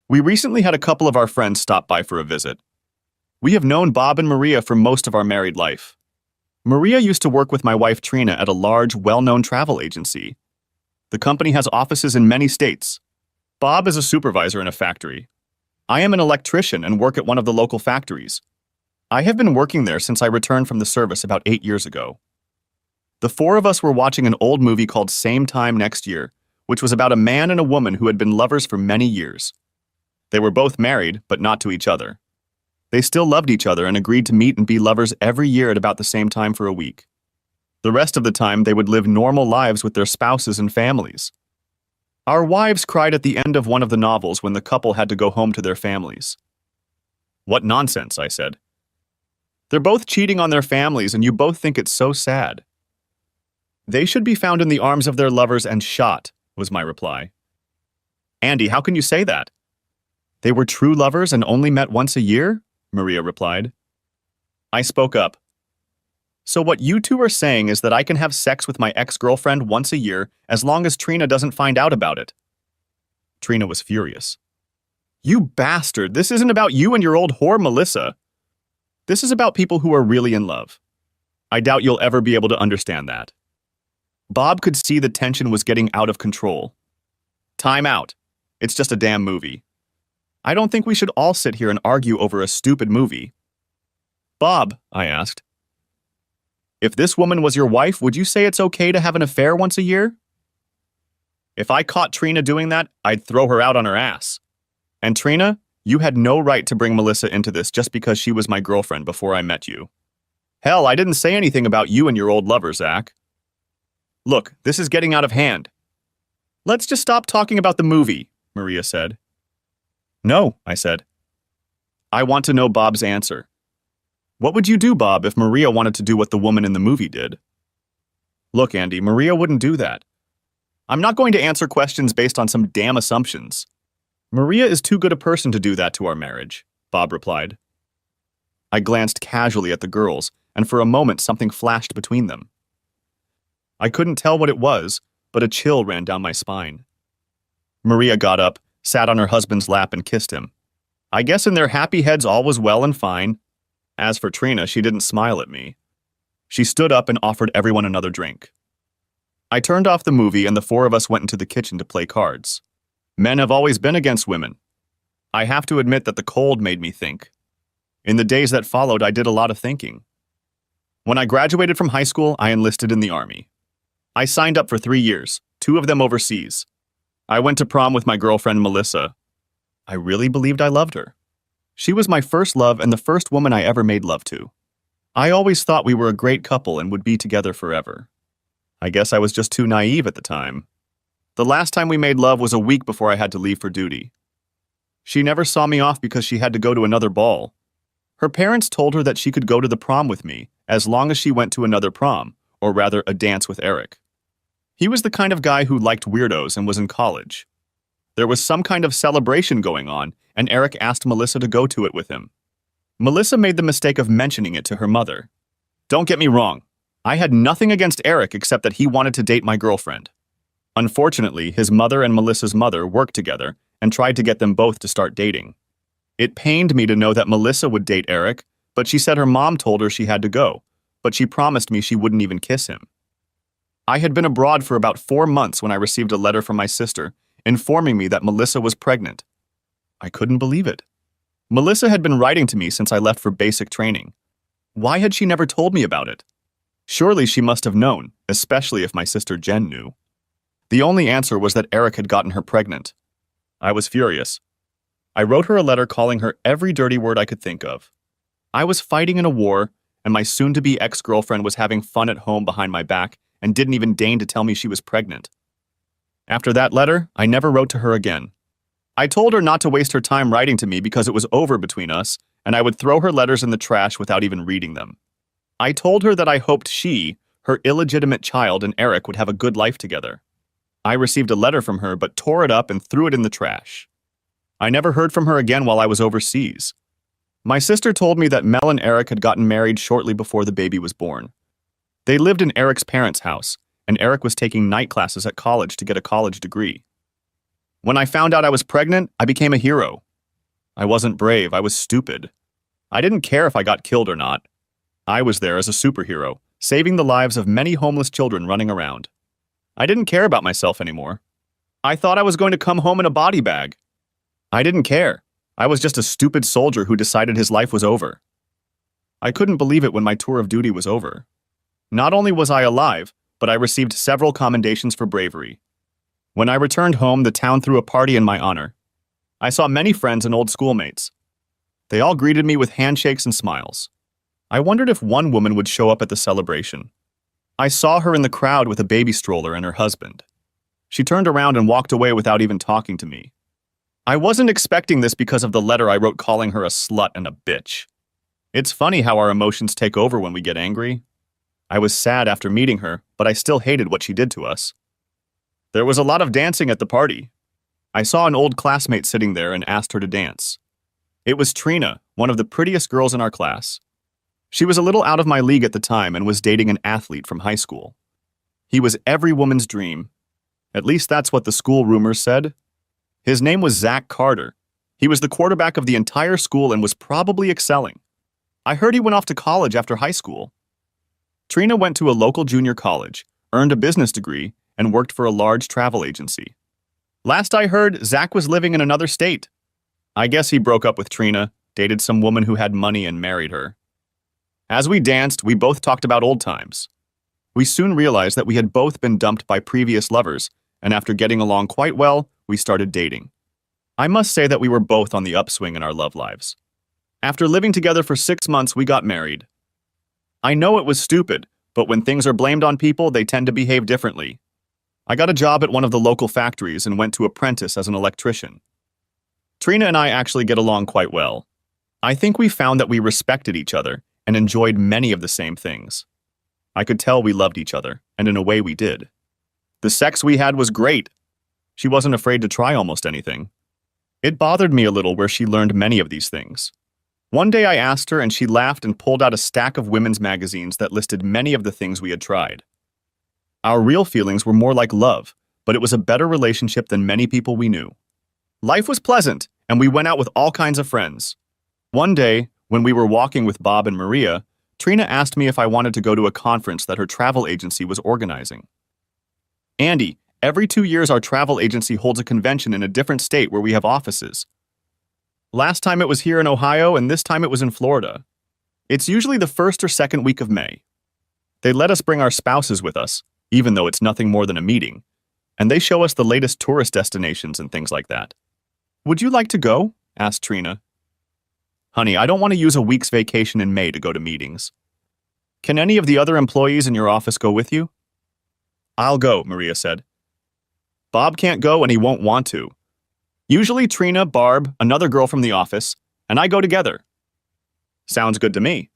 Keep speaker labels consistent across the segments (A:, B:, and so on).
A: We recently had a couple of our friends stop by for a visit. We have known Bob and Maria for most of our married life. Maria used to work with my wife Trina at a large, well-known travel agency. The company has offices in many states. Bob is a supervisor in a factory. I am an electrician and work at one of the local factories. I have been working there since I returned from the service about 8 years ago. The four of us were watching an old movie called Same Time Next Year, which was about a man and a woman who had been lovers for many years. They were both married, but not to each other. They still loved each other and agreed to meet and be lovers every year at about the same time for a week. The rest of the time, they would live normal lives with their spouses and families. Our wives cried at the end of one of the novels when the couple had to go home to their families. "What nonsense," I said. "They're both cheating on their families and you both think it's so sad." "They should be found in the arms of their lovers and shot," was my reply. "Andy, how can you say that?" "They were true lovers and only met once a year?" Maria replied. I spoke up. "So what you two are saying is that I can have sex with my ex-girlfriend once a year as long as Trina doesn't find out about it." Trina was furious. "You bastard, this isn't about you and your old whore Melissa. This is about people who are really in love. I doubt you'll ever be able to understand that." Bob could see the tension was getting out of control. "Time out. It's just a damn movie. I don't think we should all sit here and argue over a stupid movie." "Bob," I asked, "if this woman was your wife, would you say it's okay to have an affair once a year?" "If I caught Trina doing that, I'd throw her out on her ass. And Trina, you had no right to bring Melissa into this just because she was my girlfriend before I met you. Hell, I didn't say anything about you and your old lover, Zach. Look, this is getting out of hand." "Let's just stop talking about the movie," Maria said. "No," I said. "I want to know Bob's answer. What would you do, Bob, if Maria wanted to do what the woman in the movie did?" "Look, Andy, Maria wouldn't do that. I'm not going to answer questions based on some damn assumptions. Maria is too good a person to do that to our marriage," Bob replied. I glanced casually at the girls, and for a moment something flashed between them. I couldn't tell what it was, but a chill ran down my spine. Maria got up, sat on her husband's lap, and kissed him. I guess in their happy heads all was well and fine. As for Trina, she didn't smile at me. She stood up and offered everyone another drink. I turned off the movie and the four of us went into the kitchen to play cards. Men have always been against women. I have to admit that the cold made me think. In the days that followed, I did a lot of thinking. When I graduated from high school, I enlisted in the Army. I signed up for 3 years, 2 of them overseas. I went to prom with my girlfriend Melissa. I really believed I loved her. She was my first love and the first woman I ever made love to. I always thought we were a great couple and would be together forever. I guess I was just too naive at the time. The last time we made love was a week before I had to leave for duty. She never saw me off because she had to go to another ball. Her parents told her that she could go to the prom with me as long as she went to another prom, or rather a dance with Eric. He was the kind of guy who liked weirdos and was in college. There was some kind of celebration going on, and Eric asked Melissa to go to it with him. Melissa made the mistake of mentioning it to her mother. Don't get me wrong. I had nothing against Eric except that he wanted to date my girlfriend. Unfortunately, his mother and Melissa's mother worked together and tried to get them both to start dating. It pained me to know that Melissa would date Eric, but she said her mom told her she had to go, but she promised me she wouldn't even kiss him. I had been abroad for about 4 months when I received a letter from my sister informing me that Melissa was pregnant. I couldn't believe it. Melissa had been writing to me since I left for basic training. Why had she never told me about it? Surely she must have known, especially if my sister Jen knew. The only answer was that Eric had gotten her pregnant. I was furious. I wrote her a letter calling her every dirty word I could think of. I was fighting in a war, and my soon-to-be ex-girlfriend was having fun at home behind my back and didn't even deign to tell me she was pregnant. After that letter, I never wrote to her again. I told her not to waste her time writing to me because it was over between us, and I would throw her letters in the trash without even reading them. I told her that I hoped she, her illegitimate child, and Eric would have a good life together. I received a letter from her but tore it up and threw it in the trash. I never heard from her again while I was overseas. My sister told me that Mel and Eric had gotten married shortly before the baby was born. They lived in Eric's parents' house, and Eric was taking night classes at college to get a college degree. When I found out I was pregnant, I became a hero. I wasn't brave, I was stupid. I didn't care if I got killed or not. I was there as a superhero, saving the lives of many homeless children running around. I didn't care about myself anymore. I thought I was going to come home in a body bag. I didn't care. I was just a stupid soldier who decided his life was over. I couldn't believe it when my tour of duty was over. Not only was I alive, but I received several commendations for bravery. When I returned home, the town threw a party in my honor. I saw many friends and old schoolmates. They all greeted me with handshakes and smiles. I wondered if one woman would show up at the celebration. I saw her in the crowd with a baby stroller and her husband. She turned around and walked away without even talking to me. I wasn't expecting this because of the letter I wrote calling her a slut and a bitch. It's funny how our emotions take over when we get angry. I was sad after meeting her, but I still hated what she did to us. There was a lot of dancing at the party. I saw an old classmate sitting there and asked her to dance. It was Trina, one of the prettiest girls in our class. She was a little out of my league at the time and was dating an athlete from high school. He was every woman's dream. At least that's what the school rumors said. His name was Zach Carter. He was the quarterback of the entire school and was probably excelling. I heard he went off to college after high school. Trina went to a local junior college, earned a business degree, and worked for a large travel agency. Last I heard, Zach was living in another state. I guess he broke up with Trina, dated some woman who had money and married her. As we danced, we both talked about old times. We soon realized that we had both been dumped by previous lovers, and after getting along quite well, we started dating. I must say that we were both on the upswing in our love lives. After living together for 6 months, we got married. I know it was stupid, but when things are blamed on people, they tend to behave differently. I got a job at one of the local factories and went to apprentice as an electrician. Trina and I actually get along quite well. I think we found that we respected each other and enjoyed many of the same things. I could tell we loved each other, and in a way we did. The sex we had was great. She wasn't afraid to try almost anything. It bothered me a little where she learned many of these things. One day I asked her and she laughed and pulled out a stack of women's magazines that listed many of the things we had tried. Our real feelings were more like love, but it was a better relationship than many people we knew. Life was pleasant, and we went out with all kinds of friends. One day, when we were walking with Bob and Maria, Trina asked me if I wanted to go to a conference that her travel agency was organizing. Andy, every 2 years our travel agency holds a convention in a different state where we have offices. Last time it was here in Ohio, and this time it was in Florida. It's usually the first or second week of May. They let us bring our spouses with us, even though it's nothing more than a meeting, and they show us the latest tourist destinations and things like that. Would you like to go? Asked Trina. Honey, I don't want to use a week's vacation in May to go to meetings. Can any of the other employees in your office go with you? I'll go, Maria said. Bob can't go and he won't want to. Usually Trina, Barb, another girl from the office, and I go together. Sounds good to me.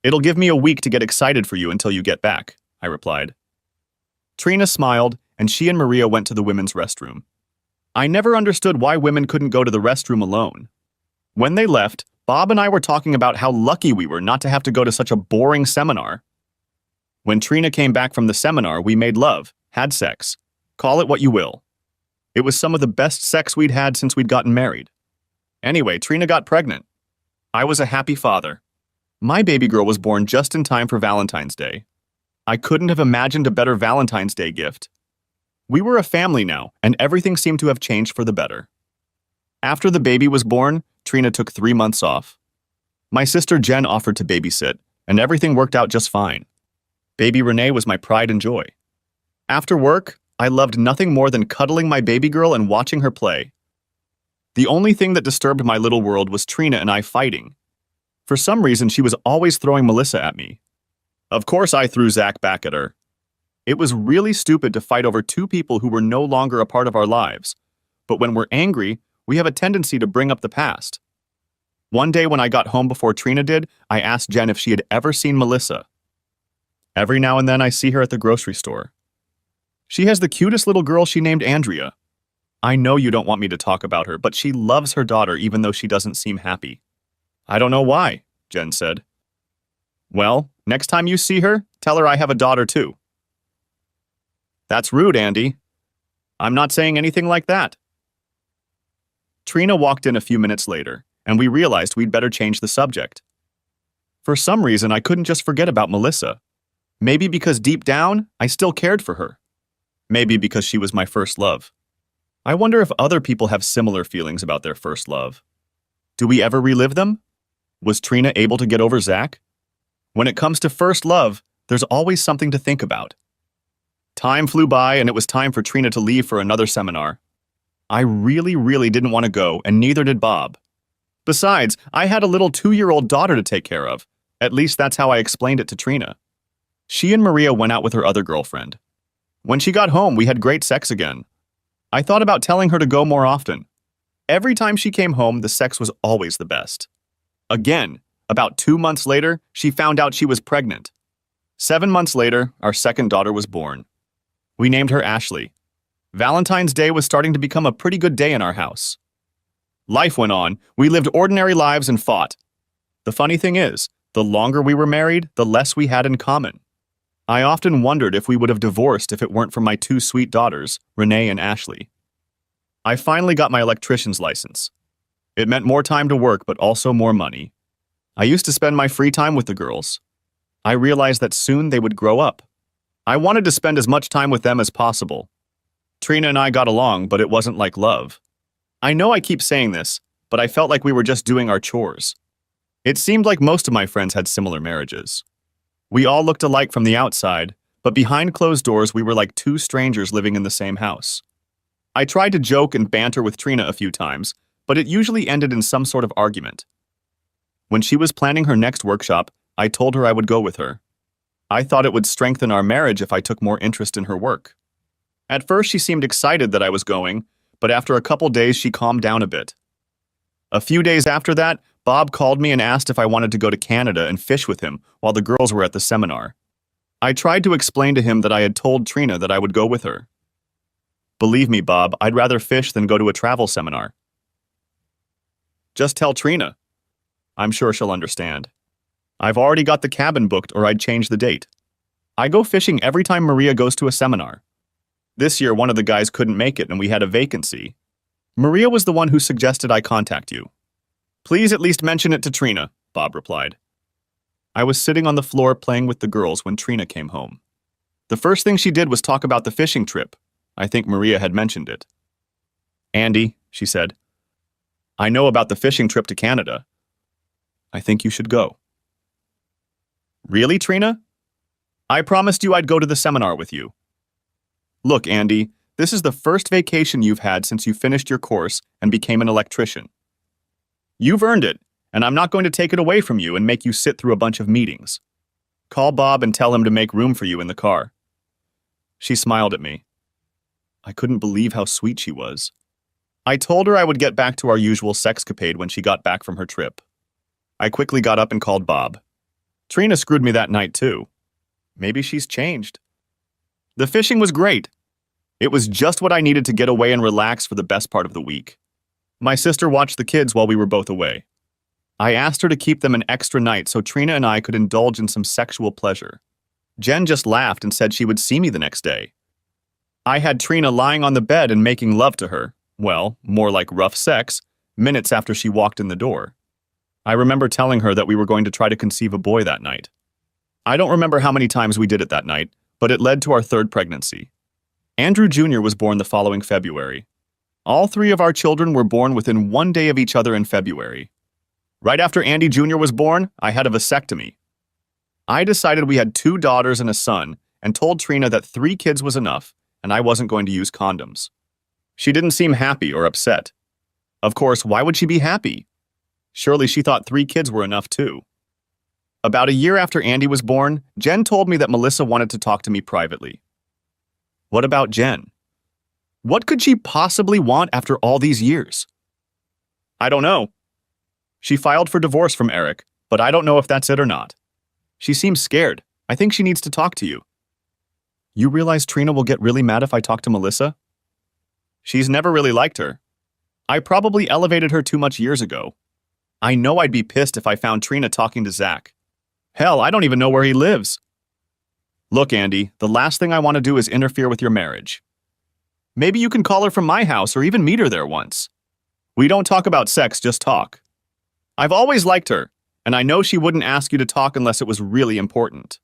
A: It'll give me a week to get excited for you until you get back, I replied. Trina smiled, and she and Maria went to the women's restroom. I never understood why women couldn't go to the restroom alone. When they left, Bob and I were talking about how lucky we were not to have to go to such a boring seminar. When Trina came back from the seminar, we made love, had sex. Call it what you will. It was some of the best sex we'd had since we'd gotten married. Anyway, Trina got pregnant. I was a happy father. My baby girl was born just in time for Valentine's Day. I couldn't have imagined a better Valentine's Day gift. We were a family now, and everything seemed to have changed for the better. After the baby was born, Trina took 3 months off. My sister Jen offered to babysit, and everything worked out just fine. Baby Renee was my pride and joy. After work, I loved nothing more than cuddling my baby girl and watching her play. The only thing that disturbed my little world was Trina and I fighting. For some reason, she was always throwing Melissa at me. Of course, I threw Zach back at her. It was really stupid to fight over 2 people who were no longer a part of our lives. But when we're angry, we have a tendency to bring up the past. One day when I got home before Trina did, I asked Jen if she had ever seen Melissa. Every now and then I see her at the grocery store. She has the cutest little girl she named Andrea. I know you don't want me to talk about her, but she loves her daughter even though she doesn't seem happy. I don't know why, Jen said. Well, next time you see her, tell her I have a daughter too. That's rude, Andy. I'm not saying anything like that. Trina walked in a few minutes later, and we realized we'd better change the subject. For some reason, I couldn't just forget about Melissa. Maybe because deep down, I still cared for her. Maybe because she was my first love. I wonder if other people have similar feelings about their first love. Do we ever relive them? Was Trina able to get over Zach? When it comes to first love, there's always something to think about. Time flew by and it was time for Trina to leave for another seminar. I really didn't want to go, and neither did Bob. Besides, I had a little 2-year-old daughter to take care of. At least that's how I explained it to Trina. She and Maria went out with her other girlfriend. When she got home, we had great sex again. I thought about telling her to go more often. Every time she came home, the sex was always the best. Again, about 2 months later, she found out she was pregnant. 7 months later, our second daughter was born. We named her Ashley. Valentine's Day was starting to become a pretty good day in our house. Life went on. We lived ordinary lives and fought. The funny thing is, the longer we were married, the less we had in common. I often wondered if we would have divorced if it weren't for my 2 sweet daughters, Renee and Ashley. I finally got my electrician's license. It meant more time to work, but also more money. I used to spend my free time with the girls. I realized that soon they would grow up. I wanted to spend as much time with them as possible. Trina and I got along, but it wasn't like love. I know I keep saying this, but I felt like we were just doing our chores. It seemed like most of my friends had similar marriages. We all looked alike from the outside, but behind closed doors we were like 2 strangers living in the same house. I tried to joke and banter with Trina a few times, but it usually ended in some sort of argument. When she was planning her next workshop, I told her I would go with her. I thought it would strengthen our marriage if I took more interest in her work. At first she seemed excited that I was going, but after a couple days she calmed down a bit. A few days after that, Bob called me and asked if I wanted to go to Canada and fish with him while the girls were at the seminar. I tried to explain to him that I had told Trina that I would go with her. Believe me, Bob, I'd rather fish than go to a travel seminar. Just tell Trina. I'm sure she'll understand. I've already got the cabin booked or I'd change the date. I go fishing every time Maria goes to a seminar. This year, one of the guys couldn't make it and we had a vacancy. Maria was the one who suggested I contact you. Please at least mention it to Trina, Bob replied. I was sitting on the floor playing with the girls when Trina came home. The first thing she did was talk about the fishing trip. I think Maria had mentioned it. Andy, she said, I know about the fishing trip to Canada. I think you should go. Really, Trina? I promised you I'd go to the seminar with you. Look, Andy, this is the first vacation you've had since you finished your course and became an electrician. You've earned it, and I'm not going to take it away from you and make you sit through a bunch of meetings. Call Bob and tell him to make room for you in the car. She smiled at me. I couldn't believe how sweet she was. I told her I would get back to our usual sexcapade when she got back from her trip. I quickly got up and called Bob. Trina screwed me that night too. Maybe she's changed. The fishing was great. It was just what I needed to get away and relax for the best part of the week. My sister watched the kids while we were both away. I asked her to keep them an extra night so Trina and I could indulge in some sexual pleasure. Jen just laughed and said she would see me the next day. I had Trina lying on the bed and making love to her, well, more like rough sex, minutes after she walked in the door. I remember telling her that we were going to try to conceive a boy that night. I don't remember how many times we did it that night, but it led to our 3rd pregnancy. Andrew Jr. was born the following February. All 3 of our children were born within 1 day of each other in February. Right after Andy Jr. was born, I had a vasectomy. I decided we had 2 daughters and a son and told Trina that 3 kids was enough and I wasn't going to use condoms. She didn't seem happy or upset. Of course, why would she be happy? Surely she thought 3 kids were enough too. About a year after Andy was born, Jen told me that Melissa wanted to talk to me privately. What about Jen? What could she possibly want after all these years? I don't know. She filed for divorce from Eric, but I don't know if that's it or not. She seems scared. I think she needs to talk to you. You realize Trina will get really mad if I talk to Melissa? She's never really liked her. I probably elevated her too much years ago. I know I'd be pissed if I found Trina talking to Zach. Hell, I don't even know where he lives. Look, Andy, the last thing I want to do is interfere with your marriage. Maybe you can call her from my house or even meet her there once. We don't talk about sex, just talk. I've always liked her, and I know she wouldn't ask you to talk unless it was really important.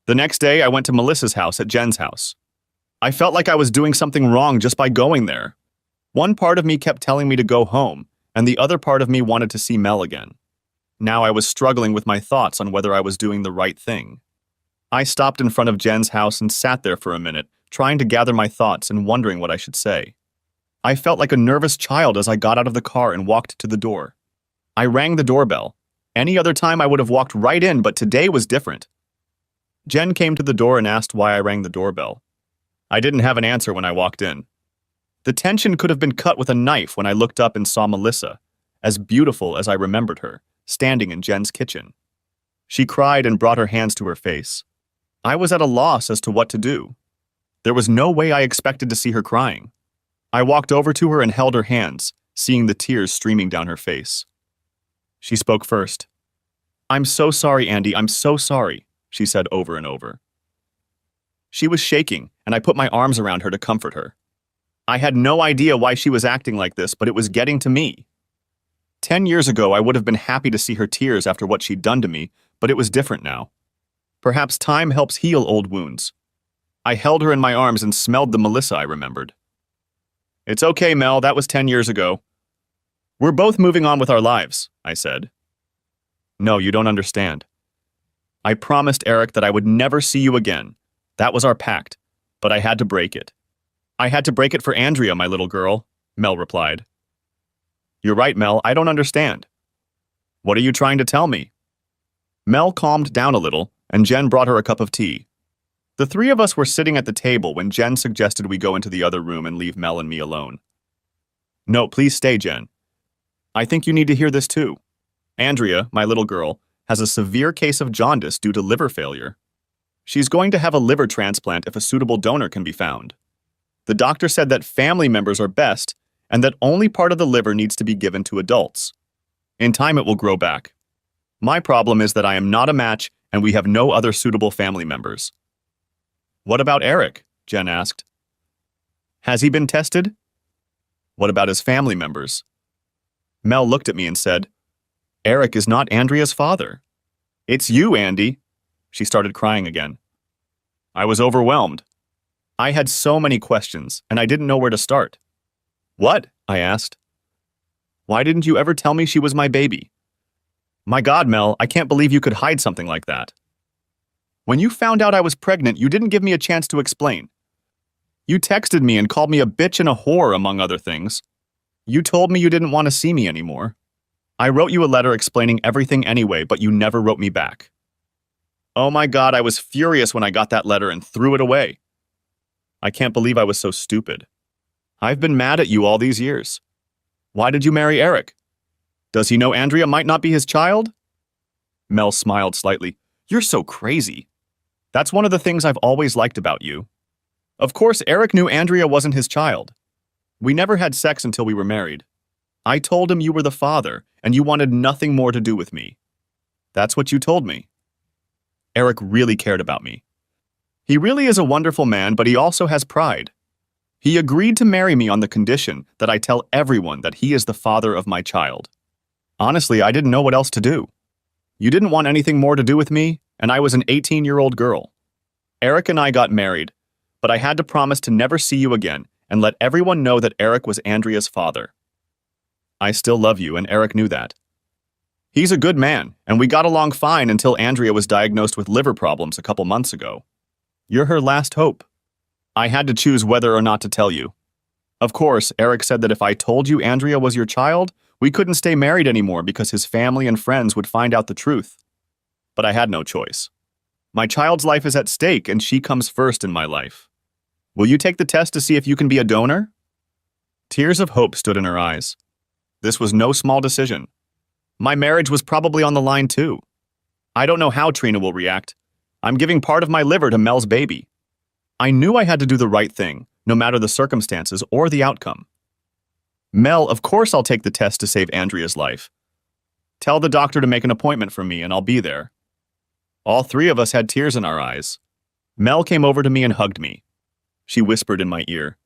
A: The next day, I went to Melissa's house at Jen's house. I felt like I was doing something wrong just by going there. One part of me kept telling me to go home, and the other part of me wanted to see Mel again. Now I was struggling with my thoughts on whether I was doing the right thing. I stopped in front of Jen's house and sat there for a minute, trying to gather my thoughts and wondering what I should say. I felt like a nervous child as I got out of the car and walked to the door. I rang the doorbell. Any other time I would have walked right in, but today was different. Jen came to the door and asked why I rang the doorbell. I didn't have an answer when I walked in. The tension could have been cut with a knife when I looked up and saw Melissa, as beautiful as I remembered her, standing in Jen's kitchen. She cried and brought her hands to her face. I was at a loss as to what to do. There was no way I expected to see her crying. I walked over to her and held her hands, seeing the tears streaming down her face. She spoke first. "I'm so sorry, Andy, I'm so sorry," she said over and over. She was shaking, and I put my arms around her to comfort her. I had no idea why she was acting like this, but it was getting to me. 10 years ago, I would have been happy to see her tears after what she'd done to me, but it was different now. Perhaps time helps heal old wounds. I held her in my arms and smelled the Melissa I remembered. "It's okay, Mel, that was 10 years ago. We're both moving on with our lives," I said. "No, you don't understand. I promised Eric that I would never see you again. That was our pact, but I had to break it. I had to break it for Andrea, my little girl," Mel replied. "You're right, Mel, I don't understand. What are you trying to tell me?" Mel calmed down a little, and Jen brought her a cup of tea. The three of us were sitting at the table when Jen suggested we go into the other room and leave Mel and me alone. "No, please stay, Jen. I think you need to hear this too. Andrea, my little girl, has a severe case of jaundice due to liver failure. She's going to have a liver transplant if a suitable donor can be found. The doctor said that family members are best and that only part of the liver needs to be given to adults. In time, it will grow back. My problem is that I am not a match and we have no other suitable family members." "What about Eric?" Jen asked. "Has he been tested?" "What about his family members?" Mel looked at me and said, "Eric is not Andrea's father. It's you, Andy." She started crying again. I was overwhelmed. I had so many questions, and I didn't know where to start. "What?" I asked. "Why didn't you ever tell me she was my baby?" "My God, Mel, I can't believe you could hide something like that. When you found out I was pregnant, you didn't give me a chance to explain. You texted me and called me a bitch and a whore, among other things. You told me you didn't want to see me anymore. I wrote you a letter explaining everything anyway, but you never wrote me back. Oh my God, I was furious when I got that letter and threw it away. I can't believe I was so stupid. I've been mad at you all these years. Why did you marry Eric? Does he know Andrea might not be his child?" Mel smiled slightly. "You're so crazy. That's one of the things I've always liked about you. Of course, Eric knew Andrea wasn't his child. We never had sex until we were married. I told him you were the father, and you wanted nothing more to do with me. That's what you told me. Eric really cared about me. He really is a wonderful man, but he also has pride. He agreed to marry me on the condition that I tell everyone that he is the father of my child. Honestly, I didn't know what else to do. You didn't want anything more to do with me, and I was an 18-year-old girl. Eric and I got married, but I had to promise to never see you again and let everyone know that Eric was Andrea's father. I still love you, and Eric knew that. He's a good man, and we got along fine until Andrea was diagnosed with liver problems a couple months ago. You're her last hope. I had to choose whether or not to tell you. Of course, Eric said that if I told you Andrea was your child, we couldn't stay married anymore because his family and friends would find out the truth. But I had no choice. My child's life is at stake, and she comes first in my life. Will you take the test to see if you can be a donor?" Tears of hope stood in her eyes. This was no small decision. My marriage was probably on the line too. I don't know how Trina will react. I'm giving part of my liver to Mel's baby. I knew I had to do the right thing, no matter the circumstances or the outcome. "Mel, of course I'll take the test to save Andrea's life. Tell the doctor to make an appointment for me and I'll be there." All three of us had tears in our eyes. Mel came over to me and hugged me. She whispered in my ear,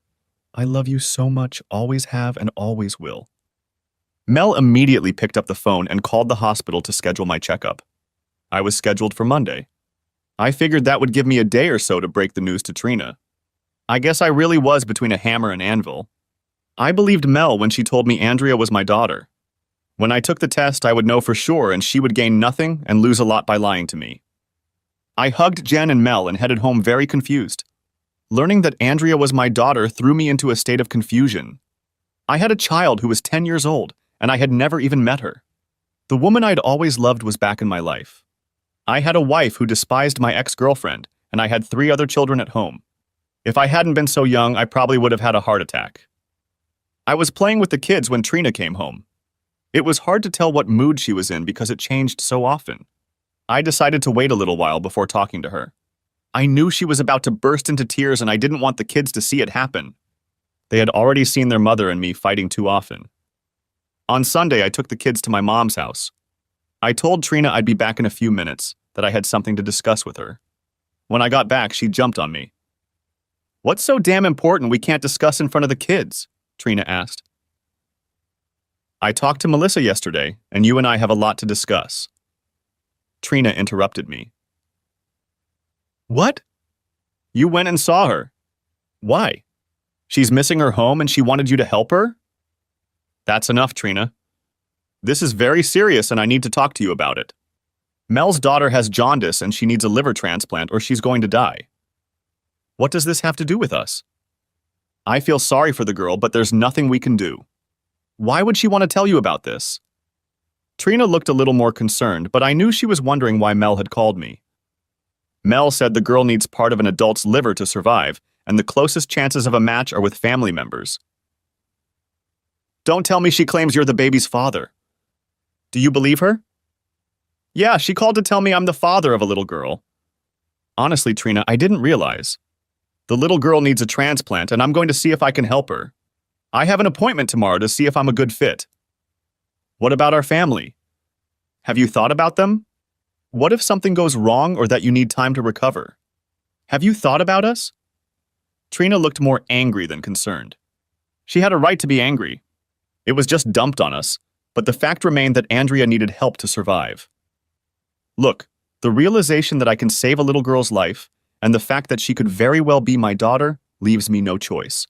A: "I love you so much, always have and always will." Mel immediately picked up the phone and called the hospital to schedule my checkup. I was scheduled for Monday. I figured that would give me a day or so to break the news to Trina. I guess I really was between a hammer and anvil. I believed Mel when she told me Andrea was my daughter. When I took the test, I would know for sure and she would gain nothing and lose a lot by lying to me. I hugged Jen and Mel and headed home very confused. Learning that Andrea was my daughter threw me into a state of confusion. I had a child who was 10 years old, and I had never even met her. The woman I'd always loved was back in my life. I had a wife who despised my ex-girlfriend, and I had 3 other children at home. If I hadn't been so young, I probably would have had a heart attack. I was playing with the kids when Trina came home. It was hard to tell what mood she was in because it changed so often. I decided to wait a little while before talking to her. I knew she was about to burst into tears and I didn't want the kids to see it happen. They had already seen their mother and me fighting too often. On Sunday, I took the kids to my mom's house. I told Trina I'd be back in a few minutes, that I had something to discuss with her. When I got back, she jumped on me. "What's so damn important we can't discuss in front of the kids?" Trina asked. "I talked to Melissa yesterday, and you and I have a lot to discuss." Trina interrupted me. "What? You went and saw her. Why? She's missing her home and she wanted you to help her?" "That's enough, Trina. This is very serious and I need to talk to you about it. Mel's daughter has jaundice and she needs a liver transplant or she's going to die. What does this have to do with us? I feel sorry for the girl, but there's nothing we can do. Why would she want to tell you about this?" Trina looked a little more concerned, but I knew she was wondering why Mel had called me. Mel said the girl needs part of an adult's liver to survive, and the closest chances of a match are with family members. "Don't tell me she claims you're the baby's father. Do you believe her?" "Yeah, she called to tell me I'm the father of a little girl." "Honestly, Trina, I didn't realize. The little girl needs a transplant, and I'm going to see if I can help her. I have an appointment tomorrow to see if I'm a good fit." "What about our family? Have you thought about them? What if something goes wrong or that you need time to recover? Have you thought about us?" Trina looked more angry than concerned. She had a right to be angry. It was just dumped on us, but the fact remained that Andrea needed help to survive. Look, the realization that I can save a little girl's life and the fact that she could very well be my daughter leaves me no choice.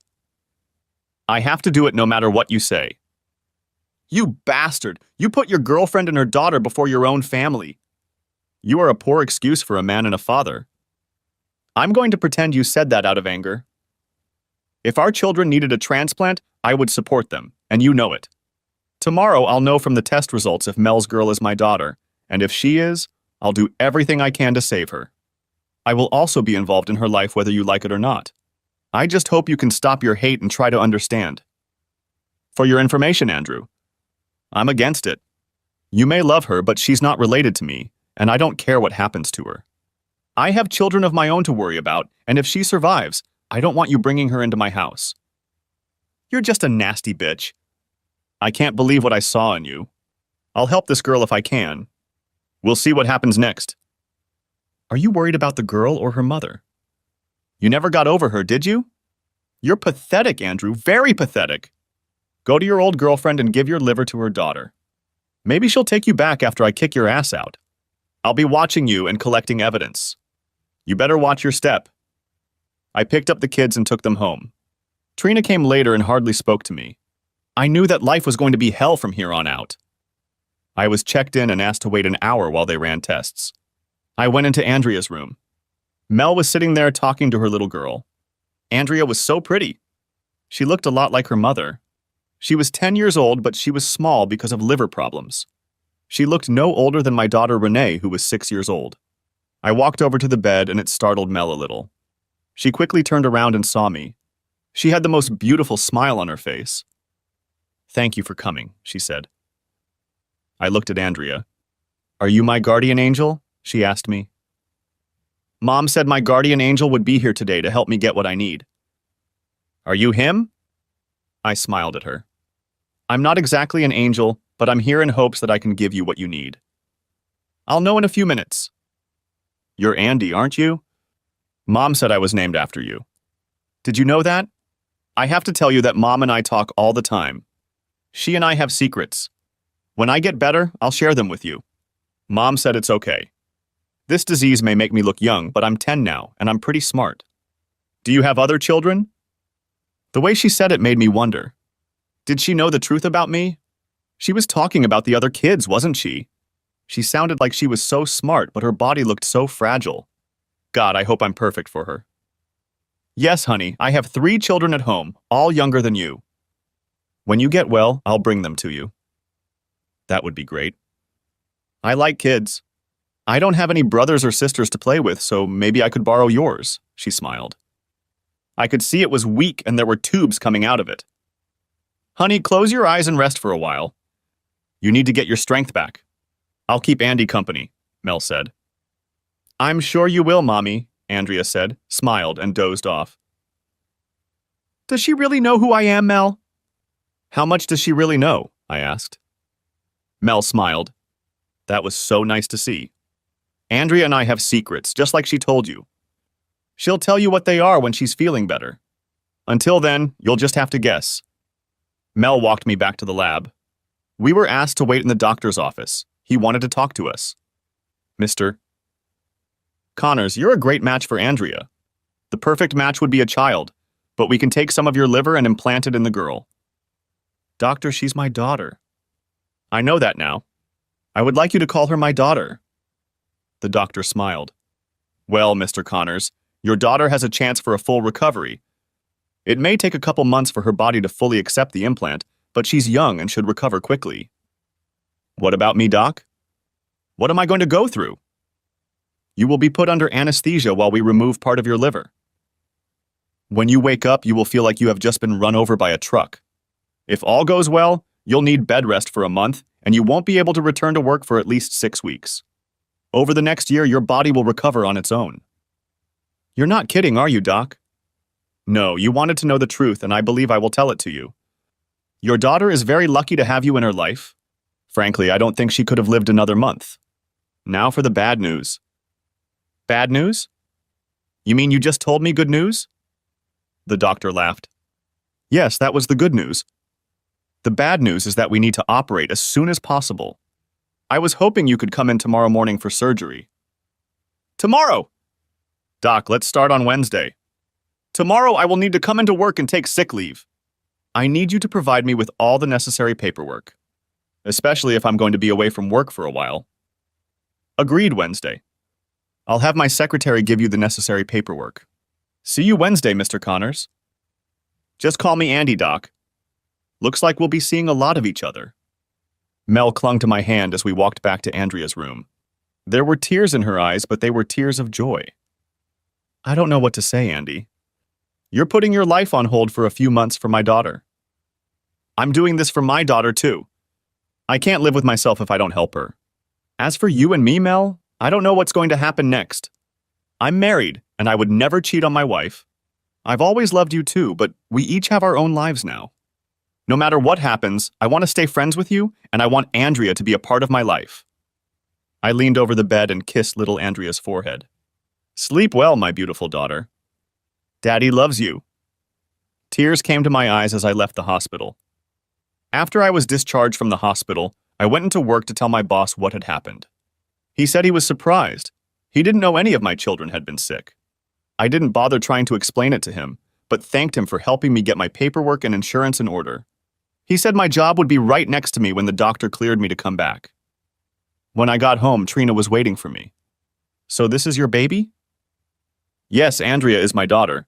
A: I have to do it no matter what you say. "You bastard! You put your girlfriend and her daughter before your own family. You are a poor excuse for a man and a father. I'm going to pretend you said that out of anger. If our children needed a transplant, I would support them, and you know it. Tomorrow I'll know from the test results if Mel's girl is my daughter, and if she is, I'll do everything I can to save her. I will also be involved in her life whether you like it or not. I just hope you can stop your hate and try to understand. For your information, Andrew, I'm against it. You may love her, but she's not related to me, and I don't care what happens to her. I have children of my own to worry about, and if she survives, I don't want you bringing her into my house. You're just a nasty bitch. I can't believe what I saw in you. I'll help this girl if I can. We'll see what happens next." "Are you worried about the girl or her mother? You never got over her, did you? You're pathetic, Andrew, very pathetic. Go to your old girlfriend and give your liver to her daughter. Maybe she'll take you back after I kick your ass out. I'll be watching you and collecting evidence. You better watch your step." I picked up the kids and took them home. Trina came later and hardly spoke to me. I knew that life was going to be hell from here on out. I was checked in and asked to wait an hour while they ran tests. I went into Andrea's room. Mel was sitting there talking to her little girl. Andrea was so pretty. She looked a lot like her mother. She was 10 years old, but she was small because of liver problems. She looked no older than my daughter Renee, who was 6 years old. I walked over to the bed and it startled Mel a little. She quickly turned around and saw me. She had the most beautiful smile on her face. "Thank you for coming," she said. I looked at Andrea. "Are you my guardian angel?" she asked me. "Mom said my guardian angel would be here today to help me get what I need." "Are you him?" I smiled at her. "I'm not exactly an angel, but I'm here in hopes that I can give you what you need. I'll know in a few minutes." "You're Andy, aren't you? Mom said I was named after you. Did you know that? I have to tell you that Mom and I talk all the time. She and I have secrets. When I get better, I'll share them with you. Mom said it's okay. This disease may make me look young, but I'm 10 now, and I'm pretty smart. Do you have other children? The way she said it made me wonder. Did she know the truth about me? She was talking about the other kids, wasn't she? She sounded like she was so smart, but her body looked so fragile. God, I hope I'm perfect for her. Yes, honey, I have 3 children at home, all younger than you. When you get well, I'll bring them to you. That would be great. I like kids. I don't have any brothers or sisters to play with, so maybe I could borrow yours, she smiled. I could see it was weak and there were tubes coming out of it. Honey, close your eyes and rest for a while. You need to get your strength back. I'll keep Andy company, Mel said. I'm sure you will, Mommy, Andrea said, smiled, and dozed off. Does she really know who I am, Mel? How much does she really know? I asked. Mel smiled. That was so nice to see. Andrea and I have secrets, just like she told you. She'll tell you what they are when she's feeling better. Until then, you'll just have to guess. Mel walked me back to the lab. We were asked to wait in the doctor's office. He wanted to talk to us. Mr. Connors, you're a great match for Andrea. The perfect match would be a child, but we can take some of your liver and implant it in the girl. Doctor, she's my daughter. I know that now. I would like you to call her my daughter. The doctor smiled. Well, Mr. Connors, your daughter has a chance for a full recovery. It may take a couple months for her body to fully accept the implant, but she's young and should recover quickly. What about me, Doc? What am I going to go through? You will be put under anesthesia while we remove part of your liver. When you wake up, you will feel like you have just been run over by a truck. If all goes well, you'll need bed rest for a month, and you won't be able to return to work for at least 6 weeks. Over the next year, your body will recover on its own. You're not kidding, are you, Doc? No, you wanted to know the truth, and I believe I will tell it to you. Your daughter is very lucky to have you in her life. Frankly, I don't think she could have lived another month. Now for the bad news. Bad news? You mean you just told me good news? The doctor laughed. Yes, that was the good news. The bad news is that we need to operate as soon as possible. I was hoping you could come in tomorrow morning for surgery. Tomorrow! Doc, let's start on Wednesday. Tomorrow I will need to come into work and take sick leave. I need you to provide me with all the necessary paperwork, especially if I'm going to be away from work for a while. Agreed, Wednesday. I'll have my secretary give you the necessary paperwork. See you Wednesday, Mr. Connors. Just call me Andy, Doc. Looks like we'll be seeing a lot of each other. Mel clung to my hand as we walked back to Andrea's room. There were tears in her eyes, but they were tears of joy. I don't know what to say, Andy. You're putting your life on hold for a few months for my daughter. I'm doing this for my daughter, too. I can't live with myself if I don't help her. As for you and me, Mel, I don't know what's going to happen next. I'm married, and I would never cheat on my wife. I've always loved you too, but we each have our own lives now. No matter what happens, I want to stay friends with you, and I want Andrea to be a part of my life. I leaned over the bed and kissed little Andrea's forehead. Sleep well, my beautiful daughter. Daddy loves you. Tears came to my eyes as I left the hospital. After I was discharged from the hospital, I went into work to tell my boss what had happened. He said he was surprised. He didn't know any of my children had been sick. I didn't bother trying to explain it to him, but thanked him for helping me get my paperwork and insurance in order. He said my job would be right next to me when the doctor cleared me to come back. When I got home, Trina was waiting for me. So this is your baby? Yes, Andrea is my daughter.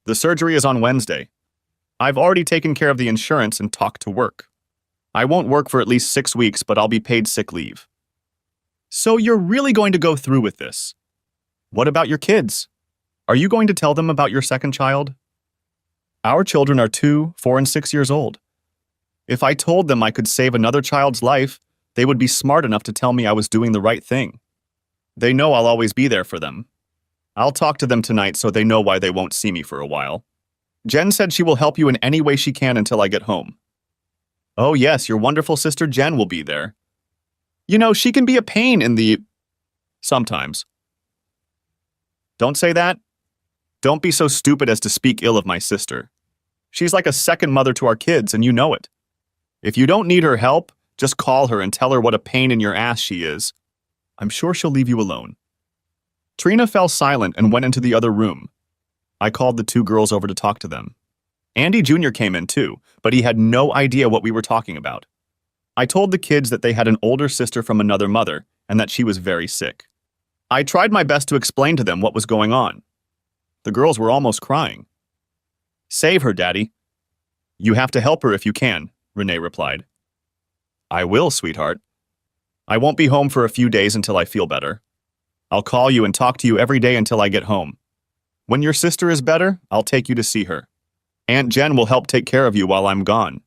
A: The surgery is on Wednesday. I've already taken care of the insurance and talked to work. I won't work for at least 6 weeks, but I'll be paid sick leave. So you're really going to go through with this? What about your kids? Are you going to tell them about your second child? Our children are 2, 4, and 6 years old. If I told them I could save another child's life, they would be smart enough to tell me I was doing the right thing. They know I'll always be there for them. I'll talk to them tonight so they know why they won't see me for a while. Jen said she will help you in any way she can until I get home. Oh yes, your wonderful sister Jen will be there. You know, she can be a pain in the... Sometimes. Don't say that. Don't be so stupid as to speak ill of my sister. She's like a second mother to our kids, and you know it. If you don't need her help, just call her and tell her what a pain in your ass she is. I'm sure she'll leave you alone. Trina fell silent and went into the other room. I called the two girls over to talk to them. Andy Jr. came in too, but he had no idea what we were talking about. I told the kids that they had an older sister from another mother and that she was very sick. I tried my best to explain to them what was going on. The girls were almost crying. Save her, Daddy. You have to help her if you can, Renee replied. I will, sweetheart. I won't be home for a few days until I feel better. I'll call you and talk to you every day until I get home. When your sister is better, I'll take you to see her. Aunt Jen will help take care of you while I'm gone.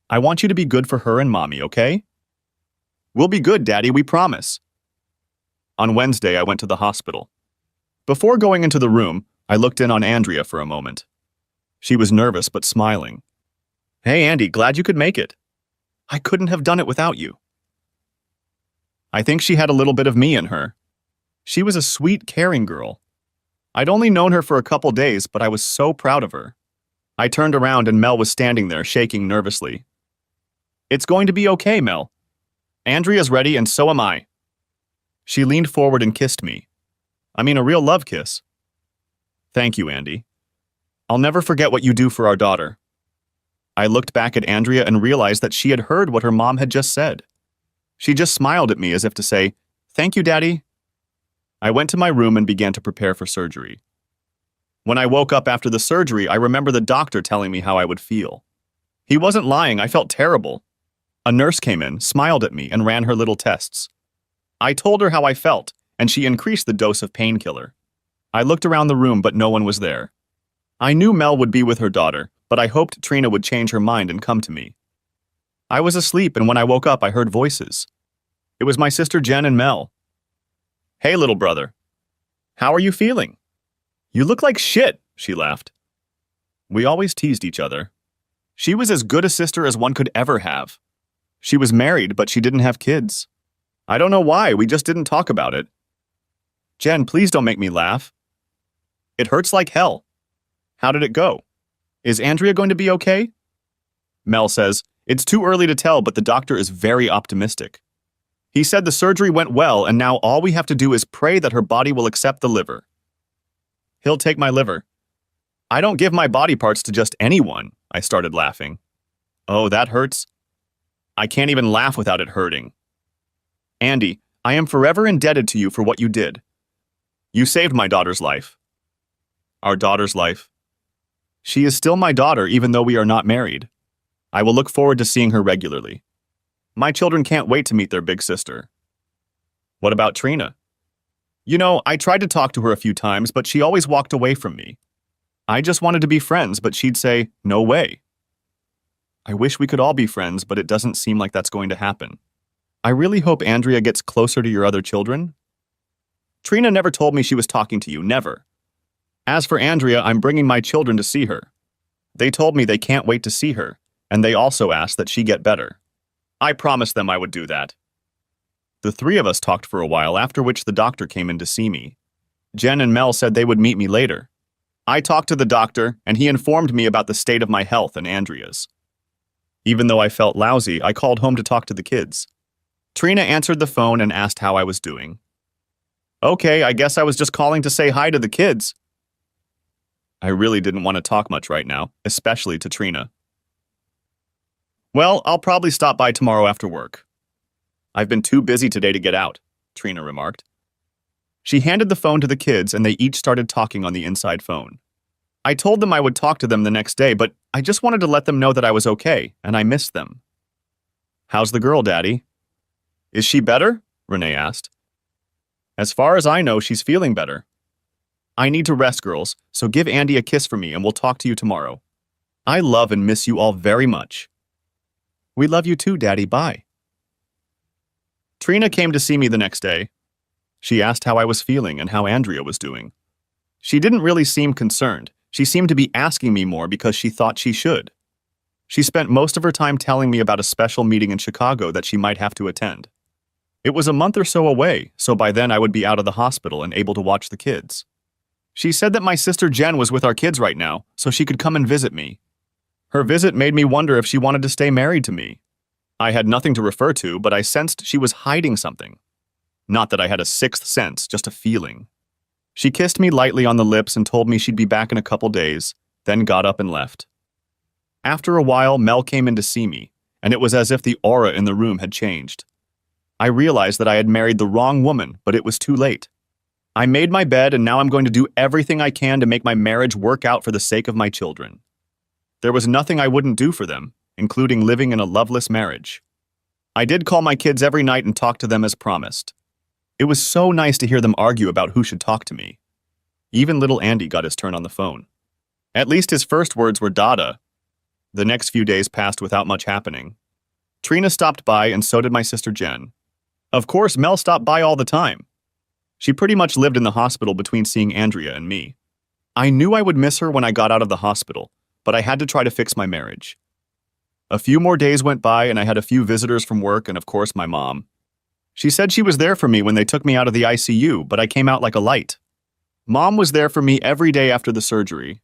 A: I want you to be good for her and Mommy, okay? We'll be good, Daddy, we promise. On Wednesday, I went to the hospital. Before going into the room, I looked in on Andrea for a moment. She was nervous but smiling. Hey, Andy, glad you could make it. I couldn't have done it without you. I think she had a little bit of me in her. She was a sweet, caring girl. I'd only known her for a couple days, but I was so proud of her. I turned around and Mel was standing there, shaking nervously. It's going to be okay, Mel. Andrea's ready and so am I. She leaned forward and kissed me. I mean, a real love kiss. Thank you, Andy. I'll never forget what you do for our daughter. I looked back at Andrea and realized that she had heard what her mom had just said. She just smiled at me as if to say, Thank you, Daddy. I went to my room and began to prepare for surgery. When I woke up after the surgery, I remember the doctor telling me how I would feel. He wasn't lying, I felt terrible. A nurse came in, smiled at me, and ran her little tests. I told her how I felt, and she increased the dose of painkiller. I looked around the room, but no one was there. I knew Mel would be with her daughter, but I hoped Trina would change her mind and come to me. I was asleep, and when I woke up, I heard voices. It was my sister Jen and Mel. Hey, little brother. How are you feeling? You look like shit, she laughed. We always teased each other. She was as good a sister as one could ever have. She was married, but she didn't have kids. I don't know why, we just didn't talk about it. Jen, please don't make me laugh. It hurts like hell. How did it go? Is Andrea going to be okay? Mel says, It's too early to tell, but the doctor is very optimistic. He said the surgery went well, and now all we have to do is pray that her body will accept the liver. He'll take my liver. I don't give my body parts to just anyone, I started laughing. Oh, that hurts? I can't even laugh without it hurting. Andy, I am forever indebted to you for what you did. You saved my daughter's life. Our daughter's life. She is still my daughter even though we are not married. I will look forward to seeing her regularly. My children can't wait to meet their big sister. What about Trina? You know, I tried to talk to her a few times, but she always walked away from me. I just wanted to be friends, but she'd say, no way. I wish we could all be friends, but it doesn't seem like that's going to happen. I really hope Andrea gets closer to your other children. Trina never told me she was talking to you, never. As for Andrea, I'm bringing my children to see her. They told me they can't wait to see her, and they also asked that she get better. I promised them I would do that. The three of us talked for a while, after which the doctor came in to see me. Jen and Mel said they would meet me later. I talked to the doctor, and he informed me about the state of my health and Andrea's. Even though I felt lousy, I called home to talk to the kids. Trina answered the phone and asked how I was doing. Okay, I guess I was just calling to say hi to the kids. I really didn't want to talk much right now, especially to Trina. Well, I'll probably stop by tomorrow after work. I've been too busy today to get out, Trina remarked. She handed the phone to the kids and they each started talking on the inside phone. I told them I would talk to them the next day, but I just wanted to let them know that I was okay and I missed them. How's the girl, Daddy? Is she better? Renee asked. As far as I know, she's feeling better. I need to rest, girls, so give Andy a kiss for me and we'll talk to you tomorrow. I love and miss you all very much. We love you too, Daddy. Bye. Trina came to see me the next day. She asked how I was feeling and how Andrea was doing. She didn't really seem concerned. She seemed to be asking me more because she thought she should. She spent most of her time telling me about a special meeting in Chicago that she might have to attend. It was a month or so away, so by then I would be out of the hospital and able to watch the kids. She said that my sister Jen was with our kids right now, so she could come and visit me. Her visit made me wonder if she wanted to stay married to me. I had nothing to refer to, but I sensed she was hiding something. Not that I had a sixth sense, just a feeling. She kissed me lightly on the lips and told me she'd be back in a couple days, then got up and left. After a while, Mel came in to see me, and it was as if the aura in the room had changed. I realized that I had married the wrong woman, but it was too late. I made my bed, and now I'm going to do everything I can to make my marriage work out for the sake of my children. There was nothing I wouldn't do for them, including living in a loveless marriage. I did call my kids every night and talk to them as promised. It was so nice to hear them argue about who should talk to me. Even little Andy got his turn on the phone. At least his first words were Dada. The next few days passed without much happening. Trina stopped by, and so did my sister Jen. Of course, Mel stopped by all the time. She pretty much lived in the hospital between seeing Andrea and me. I knew I would miss her when I got out of the hospital, but I had to try to fix my marriage. A few more days went by, and I had a few visitors from work and, of course, my mom. She said she was there for me when they took me out of the ICU, but I came out like a light. Mom was there for me every day after the surgery.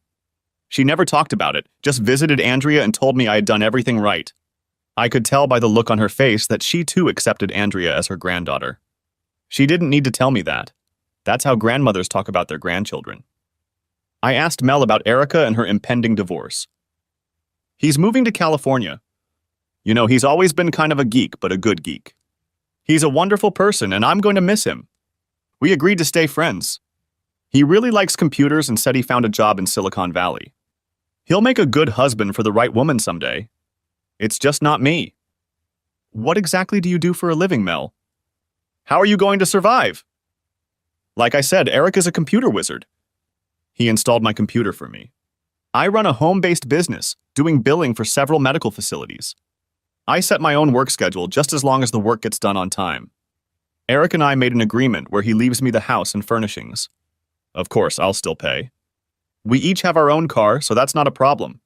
A: She never talked about it, just visited Andrea and told me I had done everything right. I could tell by the look on her face that she too accepted Andrea as her granddaughter. She didn't need to tell me that. That's how grandmothers talk about their grandchildren. I asked Mel about Erica and her impending divorce. He's moving to California. You know, he's always been kind of a geek, but a good geek. He's a wonderful person, and I'm going to miss him. We agreed to stay friends. He really likes computers and said he found a job in Silicon Valley. He'll make a good husband for the right woman someday. It's just not me. What exactly do you do for a living, Mel? How are you going to survive? Like I said, Eric is a computer wizard. He installed my computer for me. I run a home-based business, doing billing for several medical facilities. I set my own work schedule just as long as the work gets done on time. Eric and I made an agreement where he leaves me the house and furnishings. Of course, I'll still pay. We each have our own car, so that's not a problem.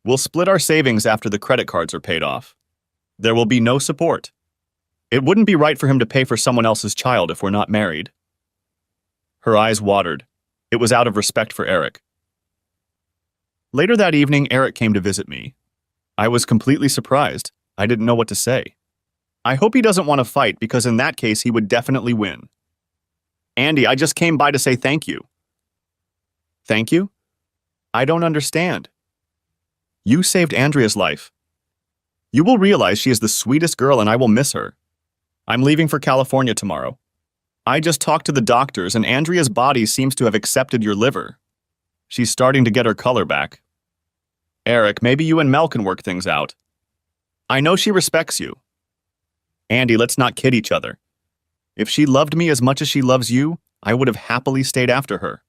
A: We'll split our savings after the credit cards are paid off. There will be no support. It wouldn't be right for him to pay for someone else's child if we're not married. Her eyes watered. It was out of respect for Eric. Later that evening, Eric came to visit me. I was completely surprised. I didn't know what to say. I hope he doesn't want to fight, because in that case, he would definitely win. Andy, I just came by to say thank you. Thank you? I don't understand. You saved Andrea's life. You will realize she is the sweetest girl and I will miss her. I'm leaving for California tomorrow. I just talked to the doctors and Andrea's body seems to have accepted your liver. She's starting to get her color back. Eric, maybe you and Mel can work things out. I know she respects you. Andy, let's not kid each other. If she loved me as much as she loves you, I would have happily stayed after her.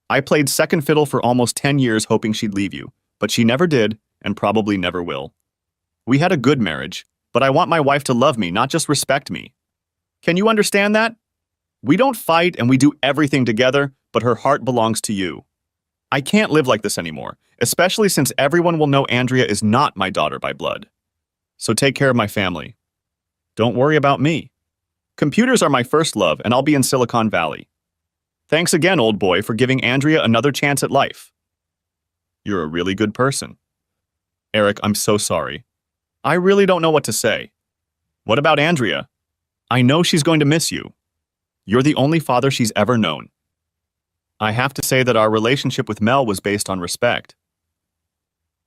A: I played second fiddle for almost 10 years hoping she'd leave you, but she never did and probably never will. We had a good marriage, but I want my wife to love me, not just respect me. Can you understand that? We don't fight and we do everything together, but her heart belongs to you. I can't live like this anymore, especially since everyone will know Andrea is not my daughter by blood. So take care of my family. Don't worry about me. Computers are my first love, and I'll be in Silicon Valley. Thanks again, old boy, for giving Andrea another chance at life. You're a really good person. Eric, I'm so sorry. I really don't know what to say. What about Andrea? I know she's going to miss you. You're the only father she's ever known. I have to say that our relationship with Mel was based on respect.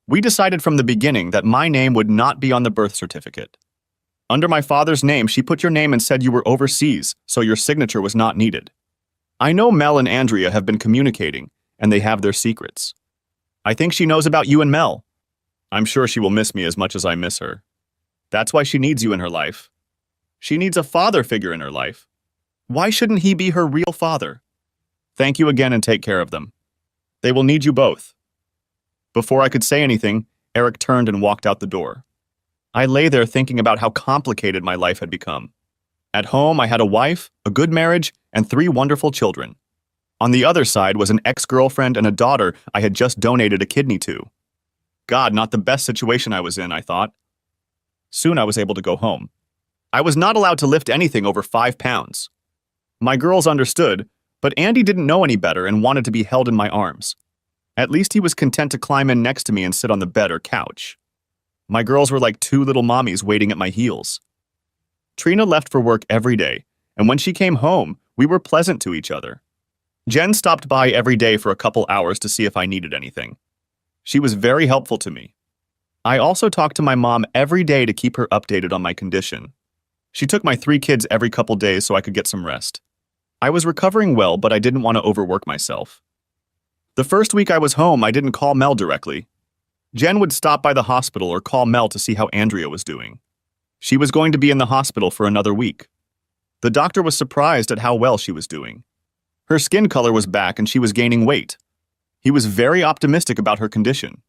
A: We decided from the beginning that my name would not be on the birth certificate. Under my father's name, she put your name and said you were overseas, so your signature was not needed. I know Mel and Andrea have been communicating, and they have their secrets. I think she knows about you and Mel. I'm sure she will miss me as much as I miss her. That's why she needs you in her life. She needs a father figure in her life. Why shouldn't he be her real father? Thank you again and take care of them. They will need you both. Before I could say anything, Eric turned and walked out the door. I lay there thinking about how complicated my life had become. At home, I had a wife, a good marriage, and 3 wonderful children. On the other side was an ex-girlfriend and a daughter I had just donated a kidney to. God, not the best situation I was in, I thought. Soon I was able to go home. I was not allowed to lift anything over 5 pounds. My girls understood, but Andy didn't know any better and wanted to be held in my arms. At least he was content to climb in next to me and sit on the bed or couch. My girls were like two little mommies waiting at my heels. Trina left for work every day, and when she came home, we were pleasant to each other. Jen stopped by every day for a couple hours to see if I needed anything. She was very helpful to me. I also talked to my mom every day to keep her updated on my condition. She took my 3 kids every couple days so I could get some rest. I was recovering well, but I didn't want to overwork myself. The first week I was home, I didn't call Mel directly. Jen would stop by the hospital or call Mel to see how Andrea was doing. She was going to be in the hospital for another week. The doctor was surprised at how well she was doing. Her skin color was back and she was gaining weight. He was very optimistic about her condition.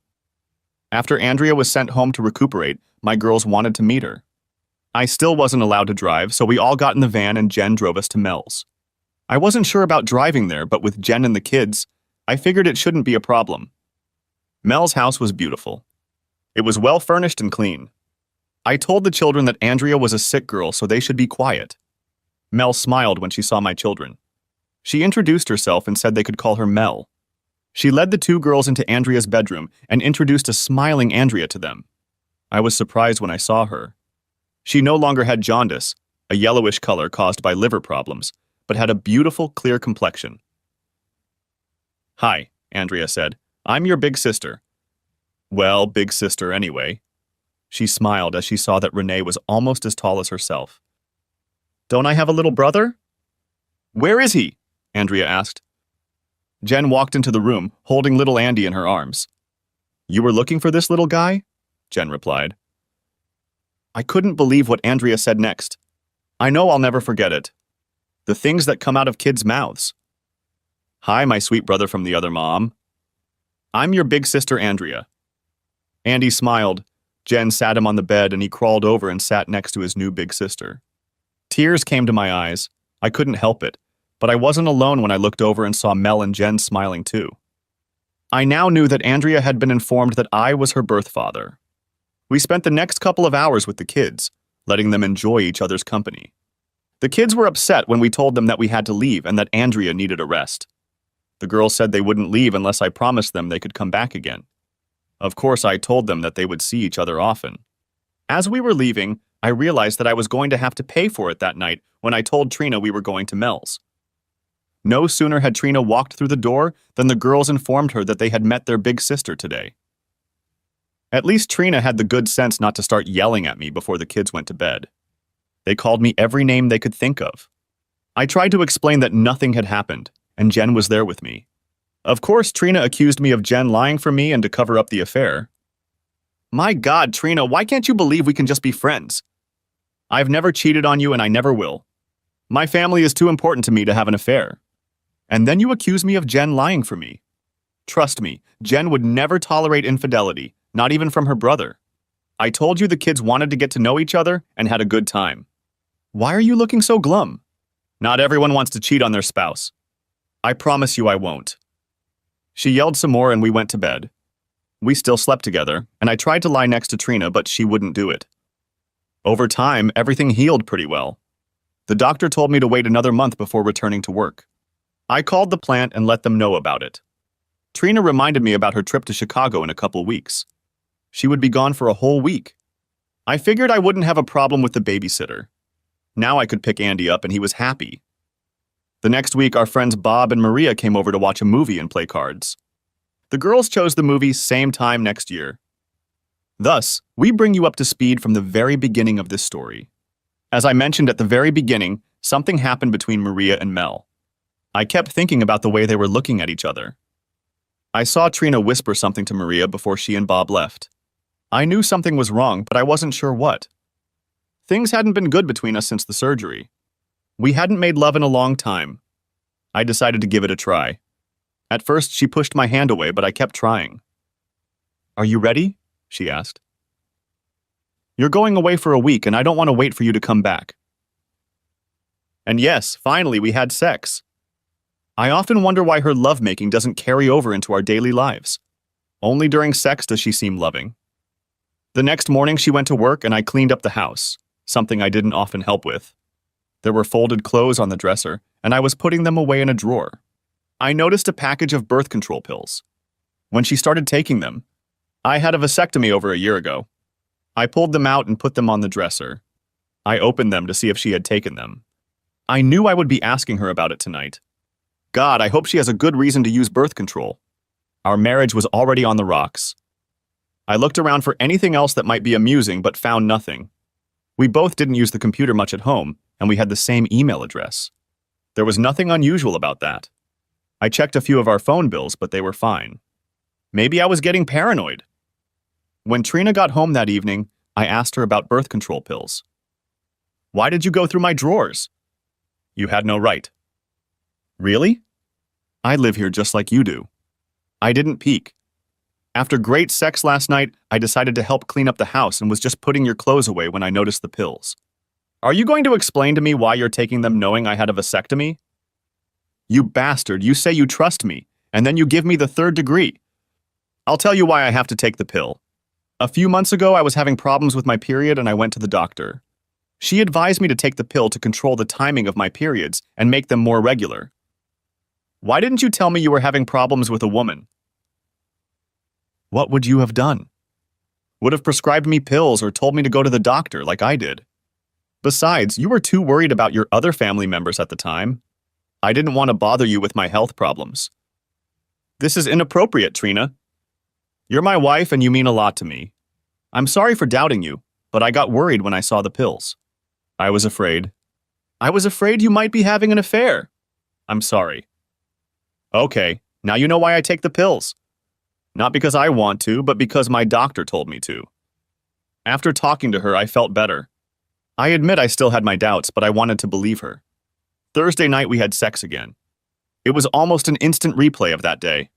A: After Andrea was sent home to recuperate, my girls wanted to meet her. I still wasn't allowed to drive, so we all got in the van and Jen drove us to Mel's. I wasn't sure about driving there, but with Jen and the kids, I figured it shouldn't be a problem. Mel's house was beautiful. It was well furnished and clean. I told the children that Andrea was a sick girl, so they should be quiet. Mel smiled when she saw my children. She introduced herself and said they could call her Mel. She led the 2 girls into Andrea's bedroom and introduced a smiling Andrea to them. I was surprised when I saw her. She no longer had jaundice, a yellowish color caused by liver problems, but had a beautiful, clear complexion. "Hi," Andrea said. "I'm your big sister." "Well, big sister anyway." She smiled as she saw that Renee was almost as tall as herself. "Don't I have a little brother?" "Where is he?" Andrea asked. Jen walked into the room, holding little Andy in her arms. "You were looking for this little guy?" Jen replied. I couldn't believe what Andrea said next. I know I'll never forget it. The things that come out of kids' mouths. "Hi, my sweet brother from the other mom. I'm your big sister, Andrea." Andy smiled. Jen sat him on the bed and he crawled over and sat next to his new big sister. Tears came to my eyes. I couldn't help it, but I wasn't alone when I looked over and saw Mel and Jen smiling too. I now knew that Andrea had been informed that I was her birth father. We spent the next couple of hours with the kids, letting them enjoy each other's company. The kids were upset when we told them that we had to leave and that Andrea needed a rest. The girls said they wouldn't leave unless I promised them they could come back again. Of course, I told them that they would see each other often. As we were leaving, I realized that I was going to have to pay for it that night when I told Trina we were going to Mel's. No sooner had Trina walked through the door than the girls informed her that they had met their big sister today. At least Trina had the good sense not to start yelling at me before the kids went to bed. They called me every name they could think of. I tried to explain that nothing had happened, and Jen was there with me. Of course, Trina accused me of Jen lying for me and to cover up the affair. "My God, Trina, why can't you believe we can just be friends? I've never cheated on you and I never will. My family is too important to me to have an affair. And then you accuse me of Jen lying for me. Trust me, Jen would never tolerate infidelity, not even from her brother. I told you the kids wanted to get to know each other and had a good time. Why are you looking so glum? Not everyone wants to cheat on their spouse. I promise you I won't." She yelled some more and we went to bed. We still slept together, and I tried to lie next to Trina, but she wouldn't do it. Over time, everything healed pretty well. The doctor told me to wait another month before returning to work. I called the plant and let them know about it. Trina reminded me about her trip to Chicago in a couple weeks. She would be gone for a whole week. I figured I wouldn't have a problem with the babysitter. Now I could pick Andy up and he was happy. The next week, our friends Bob and Maria came over to watch a movie and play cards. The girls chose the movie same time next year. Thus, we bring you up to speed from the very beginning of this story. As I mentioned at the very beginning, something happened between Maria and Mel. I kept thinking about the way they were looking at each other. I saw Trina whisper something to Maria before she and Bob left. I knew something was wrong, but I wasn't sure what. Things hadn't been good between us since the surgery. We hadn't made love in a long time. I decided to give it a try. At first, she pushed my hand away, but I kept trying. "Are you ready?" she asked. "You're going away for a week, and I don't want to wait for you to come back." And yes, finally, we had sex. I often wonder why her lovemaking doesn't carry over into our daily lives. Only during sex does she seem loving. The next morning, she went to work, and I cleaned up the house, something I didn't often help with. There were folded clothes on the dresser, and I was putting them away in a drawer. I noticed a package of birth control pills. When she started taking them, I had a vasectomy over a year ago. I pulled them out and put them on the dresser. I opened them to see if she had taken them. I knew I would be asking her about it tonight. God, I hope she has a good reason to use birth control. Our marriage was already on the rocks. I looked around for anything else that might be amusing, but found nothing. We both didn't use the computer much at home, and we had the same email address. There was nothing unusual about that. I checked a few of our phone bills, but they were fine. Maybe I was getting paranoid. When Trina got home that evening, I asked her about birth control pills. Why did you go through my drawers? You had no right. Really? I live here just like you do. I didn't peek. After great sex last night, I decided to help clean up the house and was just putting your clothes away when I noticed the pills. Are you going to explain to me why you're taking them knowing I had a vasectomy? You bastard, you say you trust me, and then you give me the 3rd degree. I'll tell you why I have to take the pill. A few months ago, I was having problems with my period and I went to the doctor. She advised me to take the pill to control the timing of my periods and make them more regular. Why didn't you tell me you were having problems with a woman? What would you have done? Would have prescribed me pills or told me to go to the doctor like I did. Besides, you were too worried about your other family members at the time. I didn't want to bother you with my health problems. This is inappropriate, Trina. You're my wife and you mean a lot to me. I'm sorry for doubting you, but I got worried when I saw the pills. I was afraid. I was afraid you might be having an affair. I'm sorry. Okay, now you know why I take the pills. Not because I want to, but because my doctor told me to. After talking to her, I felt better. I admit I still had my doubts, but I wanted to believe her. Thursday night we had sex again. It was almost an instant replay of that day.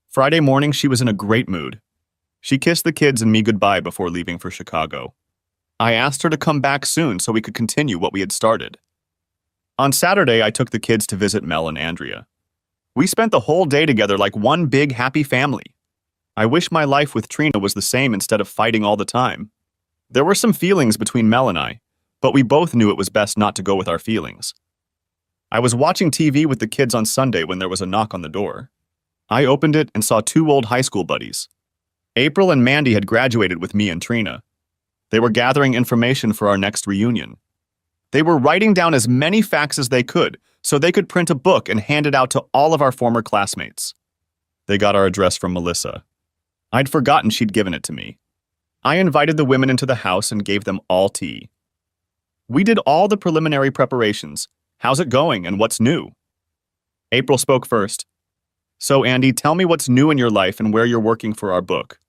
A: Friday morning she was in a great mood. She kissed the kids and me goodbye before leaving for Chicago. I asked her to come back soon so we could continue what we had started. On Saturday, I took the kids to visit Mel and Andrea. We spent the whole day together like one big happy family. I wish my life with Trina was the same instead of fighting all the time. There were some feelings between Mel and I, but we both knew it was best not to go with our feelings. I was watching TV with the kids on Sunday when there was a knock on the door. I opened it and saw 2 old high school buddies. April and Mandy had graduated with me and Trina. They were gathering information for our next reunion. They were writing down as many facts as they could so they could print a book and hand it out to all of our former classmates. They got our address from Melissa. I'd forgotten she'd given it to me. I invited the women into the house and gave them all tea. We did all the preliminary preparations. How's it going and what's new? April spoke first. So, Andy, tell me what's new in your life and where you're working for our book.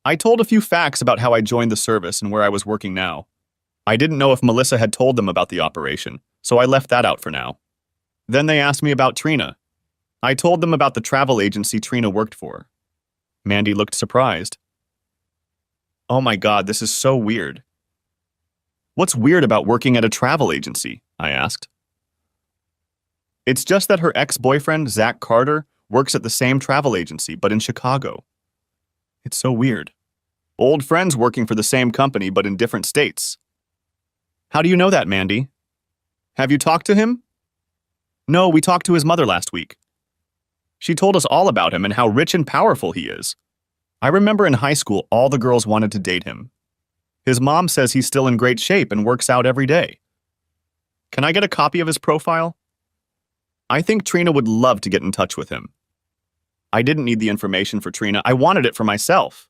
A: I told a few facts about how I joined the service and where I was working now. I didn't know if Melissa had told them about the operation, so I left that out for now. Then they asked me about Trina. I told them about the travel agency Trina worked for. Mandy looked surprised. Oh my God, this is so weird. What's weird about working at a travel agency? I asked. It's just that her ex-boyfriend, Zach Carter, works at the same travel agency, but in Chicago. It's so weird. Old friends working for the same company, but in different states. How do you know that, Mandy? Have you talked to him? No, we talked to his mother last week. She told us all about him and how rich and powerful he is. I remember in high school, all the girls wanted to date him. His mom says he's still in great shape and works out every day. Can I get a copy of his profile? I think Trina would love to get in touch with him. I didn't need the information for Trina. I wanted it for myself.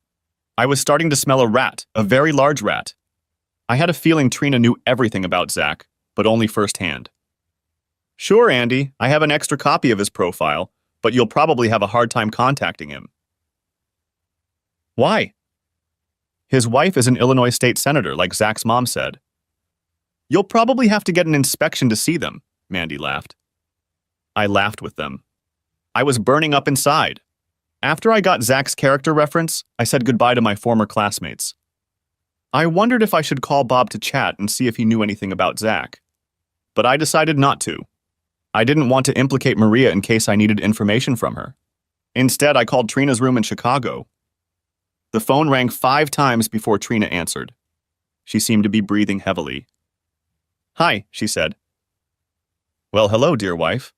A: I was starting to smell a rat, a very large rat. I had a feeling Trina knew everything about Zach, but only firsthand. Sure, Andy, I have an extra copy of his profile, but you'll probably have a hard time contacting him. Why? His wife is an Illinois state senator, like Zach's mom said. You'll probably have to get an inspection to see them, Mandy laughed. I laughed with them. I was burning up inside. After I got Zach's character reference, I said goodbye to my former classmates. I wondered if I should call Bob to chat and see if he knew anything about Zach. But I decided not to. I didn't want to implicate Maria in case I needed information from her. Instead, I called Trina's room in Chicago. The phone rang 5 times before Trina answered. She seemed to be breathing heavily. Hi, she said. Well, hello, dear wife.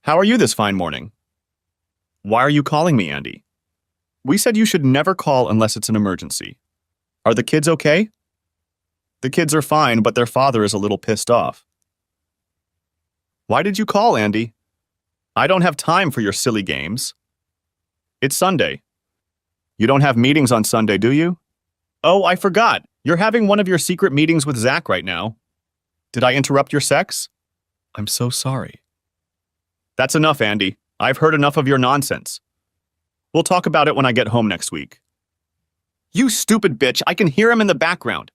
A: How are you this fine morning? Why are you calling me, Andy? We said you should never call unless it's an emergency. Are the kids okay? The kids are fine, but their father is a little pissed off. Why did you call, Andy? I don't have time for your silly games. It's Sunday. You don't have meetings on Sunday, do you? Oh, I forgot. You're having one of your secret meetings with Zach right now. Did I interrupt your sex? I'm so sorry. That's enough, Andy. I've heard enough of your nonsense. We'll talk about it when I get home next week. You stupid bitch, I can hear him in the background.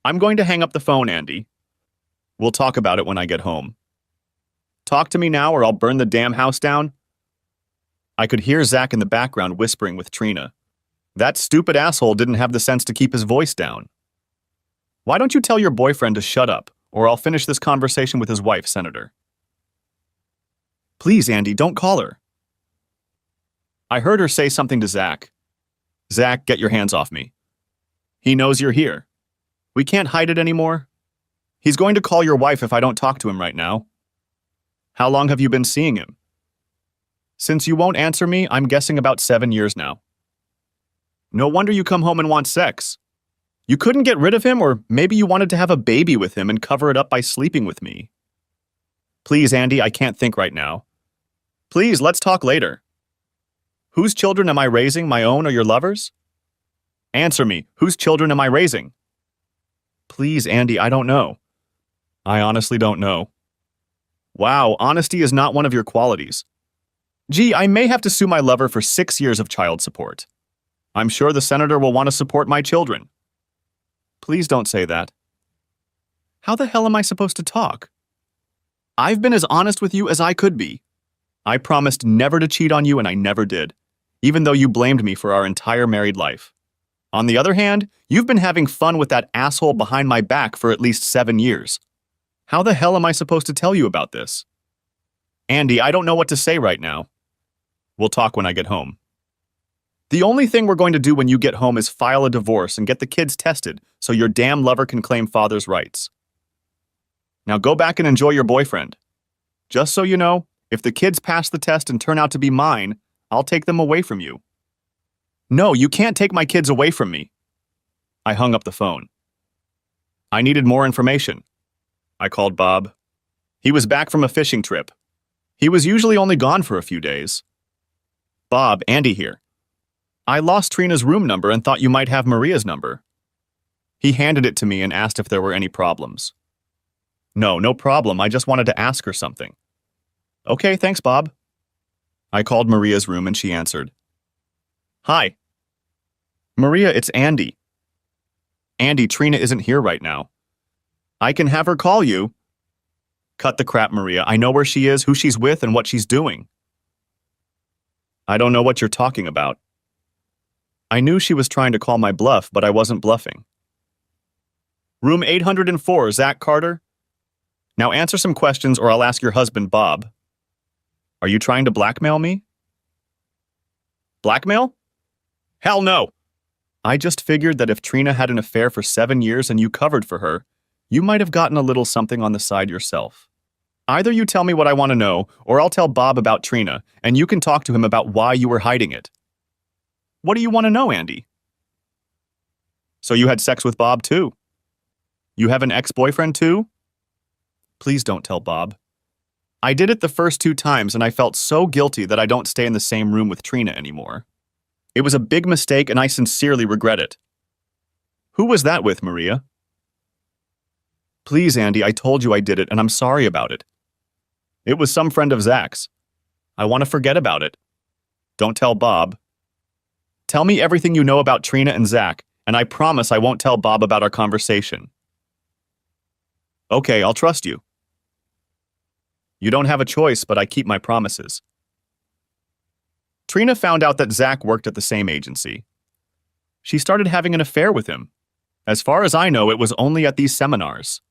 A: I'm going to hang up the phone, Andy. We'll talk about it when I get home. Talk to me now or I'll burn the damn house down. I could hear Zach in the background whispering with Trina. That stupid asshole didn't have the sense to keep his voice down. Why don't you tell your boyfriend to shut up, or I'll finish this conversation with his wife, Senator. Please, Andy, don't call her. I heard her say something to Zach. Zach, get your hands off me. He knows you're here. We can't hide it anymore. He's going to call your wife if I don't talk to him right now. How long have you been seeing him? Since you won't answer me, I'm guessing about 7 years now. No wonder you come home and want sex. You couldn't get rid of him, or maybe you wanted to have a baby with him and cover it up by sleeping with me. Please, Andy, I can't think right now. Please, let's talk later. Whose children am I raising, my own or your lover's? Answer me, whose children am I raising? Please, Andy, I don't know. I honestly don't know. Wow, honesty is not one of your qualities. Gee, I may have to sue my lover for 6 years of child support. I'm sure the senator will want to support my children. Please don't say that. How the hell am I supposed to talk? I've been as honest with you as I could be. I promised never to cheat on you and I never did, even though you blamed me for our entire married life. On the other hand, you've been having fun with that asshole behind my back for at least 7 years. How the hell am I supposed to tell you about this? Andy, I don't know what to say right now. We'll talk when I get home. The only thing we're going to do when you get home is file a divorce and get the kids tested so your damn lover can claim father's rights. Now go back and enjoy your boyfriend. Just so you know, if the kids pass the test and turn out to be mine, I'll take them away from you. No, you can't take my kids away from me. I hung up the phone. I needed more information. I called Bob. He was back from a fishing trip. He was usually only gone for a few days. Bob, Andy here. I lost Trina's room number and thought you might have Maria's number. He handed it to me and asked if there were any problems. No problem. I just wanted to ask her something. Okay, thanks, Bob. I called Maria's room and she answered. Hi. Maria, it's Andy. Andy, Trina isn't here right now. I can have her call you. Cut the crap, Maria. I know where she is, who she's with, and what she's doing. I don't know what you're talking about. I knew she was trying to call my bluff, but I wasn't bluffing. Room 804, Zach Carter. Now answer some questions or I'll ask your husband, Bob. Are you trying to blackmail me? Blackmail? Hell no! I just figured that if Trina had an affair for 7 years and you covered for her, you might have gotten a little something on the side yourself. Either you tell me what I want to know, or I'll tell Bob about Trina, and you can talk to him about why you were hiding it. What do you want to know, Andy? So you had sex with Bob, too? You have an ex-boyfriend, too? Please don't tell Bob. I did it the first 2 times, and I felt so guilty that I don't stay in the same room with Trina anymore. It was a big mistake, and I sincerely regret it. Who was that with, Maria? Please, Andy, I told you I did it, and I'm sorry about it. It was some friend of Zach's. I want to forget about it. Don't tell Bob. Tell me everything you know about Trina and Zach, and I promise I won't tell Bob about our conversation. Okay, I'll trust you. You don't have a choice, but I keep my promises. Trina found out that Zach worked at the same agency. She started having an affair with him. As far as I know, it was only at these seminars.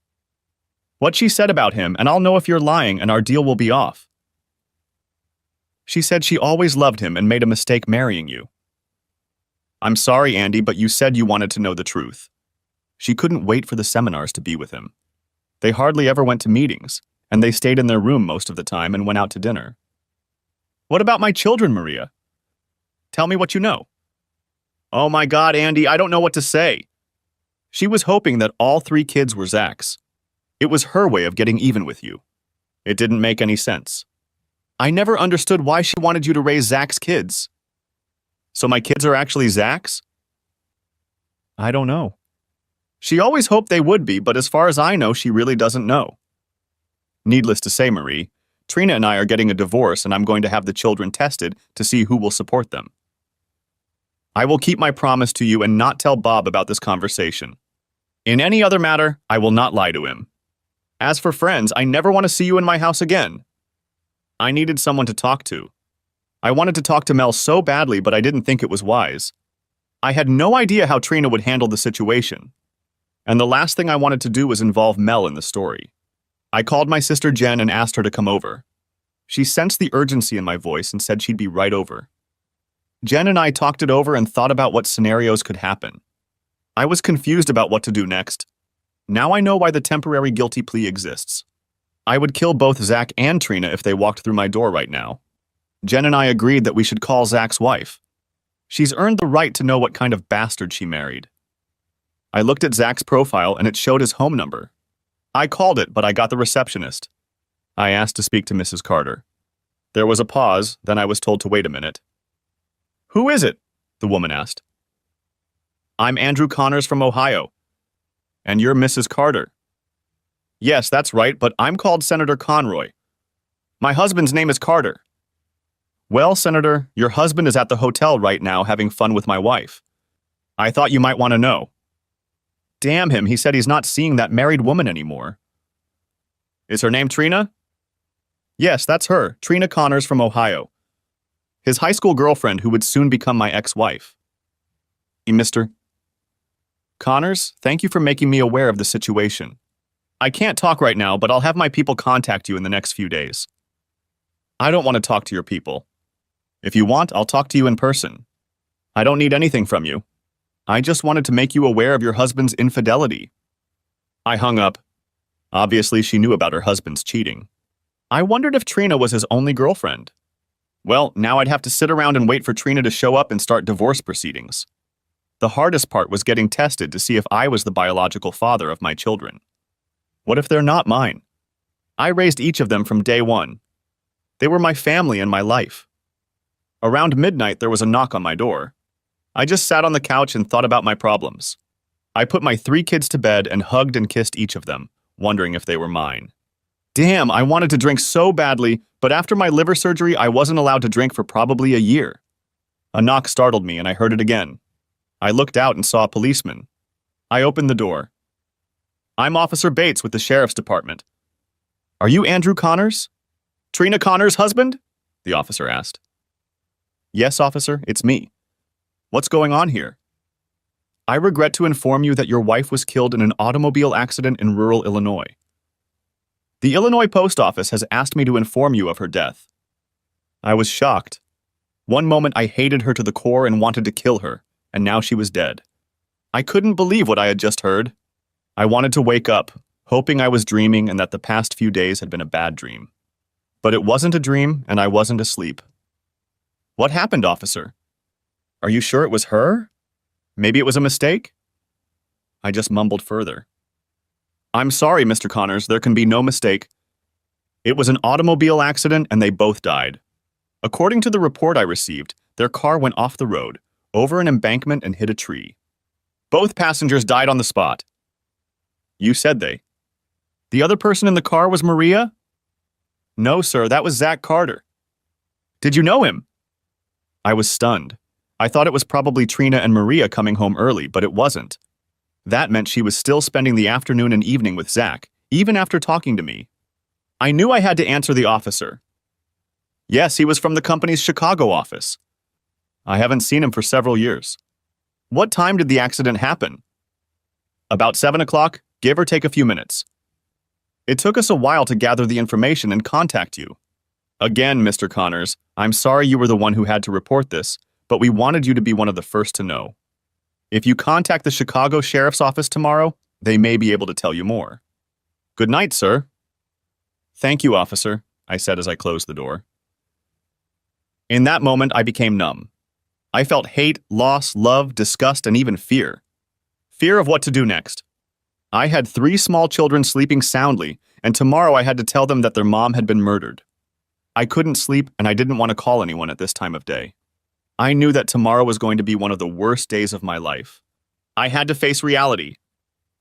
A: What she said about him, and I'll know if you're lying and our deal will be off. She said she always loved him and made a mistake marrying you. I'm sorry, Andy, but you said you wanted to know the truth. She couldn't wait for the seminars to be with him. They hardly ever went to meetings, and they stayed in their room most of the time and went out to dinner. What about my children, Maria? Tell me what you know. Oh my God, Andy, I don't know what to say. She was hoping that all 3 kids were Zach's. It was her way of getting even with you. It didn't make any sense. I never understood why she wanted you to raise Zach's kids. So my kids are actually Zach's? I don't know. She always hoped they would be, but as far as I know, she really doesn't know. Needless to say, Marie, Trina and I are getting a divorce, and I'm going to have the children tested to see who will support them. I will keep my promise to you and not tell Bob about this conversation. In any other matter, I will not lie to him. As for friends, I never want to see you in my house again. I needed someone to talk to. I wanted to talk to Mel so badly, but I didn't think it was wise. I had no idea how Trina would handle the situation. And the last thing I wanted to do was involve Mel in the story. I called my sister Jen and asked her to come over. She sensed the urgency in my voice and said she'd be right over. Jen and I talked it over and thought about what scenarios could happen. I was confused about what to do next. Now I know why the temporary guilty plea exists. I would kill both Zach and Trina if they walked through my door right now. Jen and I agreed that we should call Zach's wife. She's earned the right to know what kind of bastard she married. I looked at Zach's profile and it showed his home number. I called it, but I got the receptionist. I asked to speak to Mrs. Carter. There was a pause, then I was told to wait a minute. Who is it? The woman asked. I'm Andrew Connors from Ohio. And you're Mrs. Carter. Yes, that's right, but I'm called Senator Conroy. My husband's name is Carter. Well, Senator, your husband is at the hotel right now having fun with my wife. I thought you might want to know. Damn him, he said he's not seeing that married woman anymore. Is her name Trina? Yes, that's her, Trina Connors from Ohio. His high school girlfriend who would soon become my ex-wife. Mr. Connors, thank you for making me aware of the situation. I can't talk right now, but I'll have my people contact you in the next few days. I don't want to talk to your people. If you want, I'll talk to you in person. I don't need anything from you. I just wanted to make you aware of your husband's infidelity. I hung up. Obviously, she knew about her husband's cheating. I wondered if Trina was his only girlfriend. Well, now I'd have to sit around and wait for Trina to show up and start divorce proceedings. The hardest part was getting tested to see if I was the biological father of my children. What if they're not mine? I raised each of them from day one. They were my family and my life. Around midnight, there was a knock on my door. I just sat on the couch and thought about my problems. I put my 3 kids to bed and hugged and kissed each of them, wondering if they were mine. Damn, I wanted to drink so badly, but after my liver surgery, I wasn't allowed to drink for probably a year. A knock startled me and I heard it again. I looked out and saw a policeman. I opened the door. I'm Officer Bates with the Sheriff's Department. Are you Andrew Connors? Trina Connors' husband? The officer asked. Yes, officer, it's me. What's going on here? I regret to inform you that your wife was killed in an automobile accident in rural Illinois. The Illinois Post Office has asked me to inform you of her death. I was shocked. One moment I hated her to the core and wanted to kill her, and now she was dead. I couldn't believe what I had just heard. I wanted to wake up, hoping I was dreaming and that the past few days had been a bad dream. But it wasn't a dream, and I wasn't asleep. What happened, officer? Are you sure it was her? Maybe it was a mistake? I just mumbled further. I'm sorry, Mr. Connors, there can be no mistake. It was an automobile accident and they both died. According to the report I received, their car went off the road, over an embankment and hit a tree. Both passengers died on the spot. You said they. The other person in the car was Maria? No, sir, that was Zach Carter. Did you know him? I was stunned. I thought it was probably Trina and Maria coming home early, but it wasn't. That meant she was still spending the afternoon and evening with Zach, even after talking to me. I knew I had to answer the officer. Yes, he was from the company's Chicago office. I haven't seen him for several years. What time did the accident happen? About 7 o'clock, give or take a few minutes. It took us a while to gather the information and contact you. Again, Mr. Connors, I'm sorry you were the one who had to report this, but we wanted you to be one of the first to know. If you contact the Chicago Sheriff's Office tomorrow, they may be able to tell you more. Good night, sir. Thank you, officer, I said as I closed the door. In that moment, I became numb. I felt hate, loss, love, disgust, and even fear. Fear of what to do next. I had 3 small children sleeping soundly, and tomorrow I had to tell them that their mom had been murdered. I couldn't sleep, and I didn't want to call anyone at this time of day. I knew that tomorrow was going to be one of the worst days of my life. I had to face reality.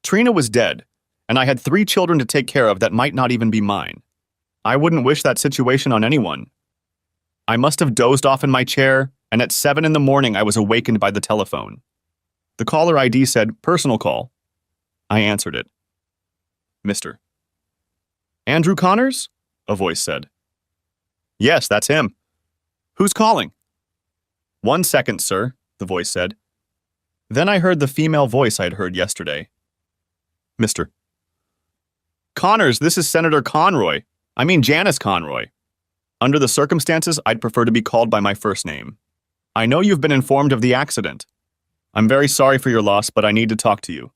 A: Trina was dead, and I had 3 children to take care of that might not even be mine. I wouldn't wish that situation on anyone. I must have dozed off in my chair, and at 7 in the morning I was awakened by the telephone. The caller ID said, "Personal call." I answered it. "Mr. Andrew Connors?" a voice said. "Yes, that's him." "Who's calling?" "1 second, sir," the voice said. Then I heard the female voice I'd heard yesterday. "Mr. Connors, this is Senator Janice Conroy. Under the circumstances, I'd prefer to be called by my first name. I know you've been informed of the accident. I'm very sorry for your loss, but I need to talk to you.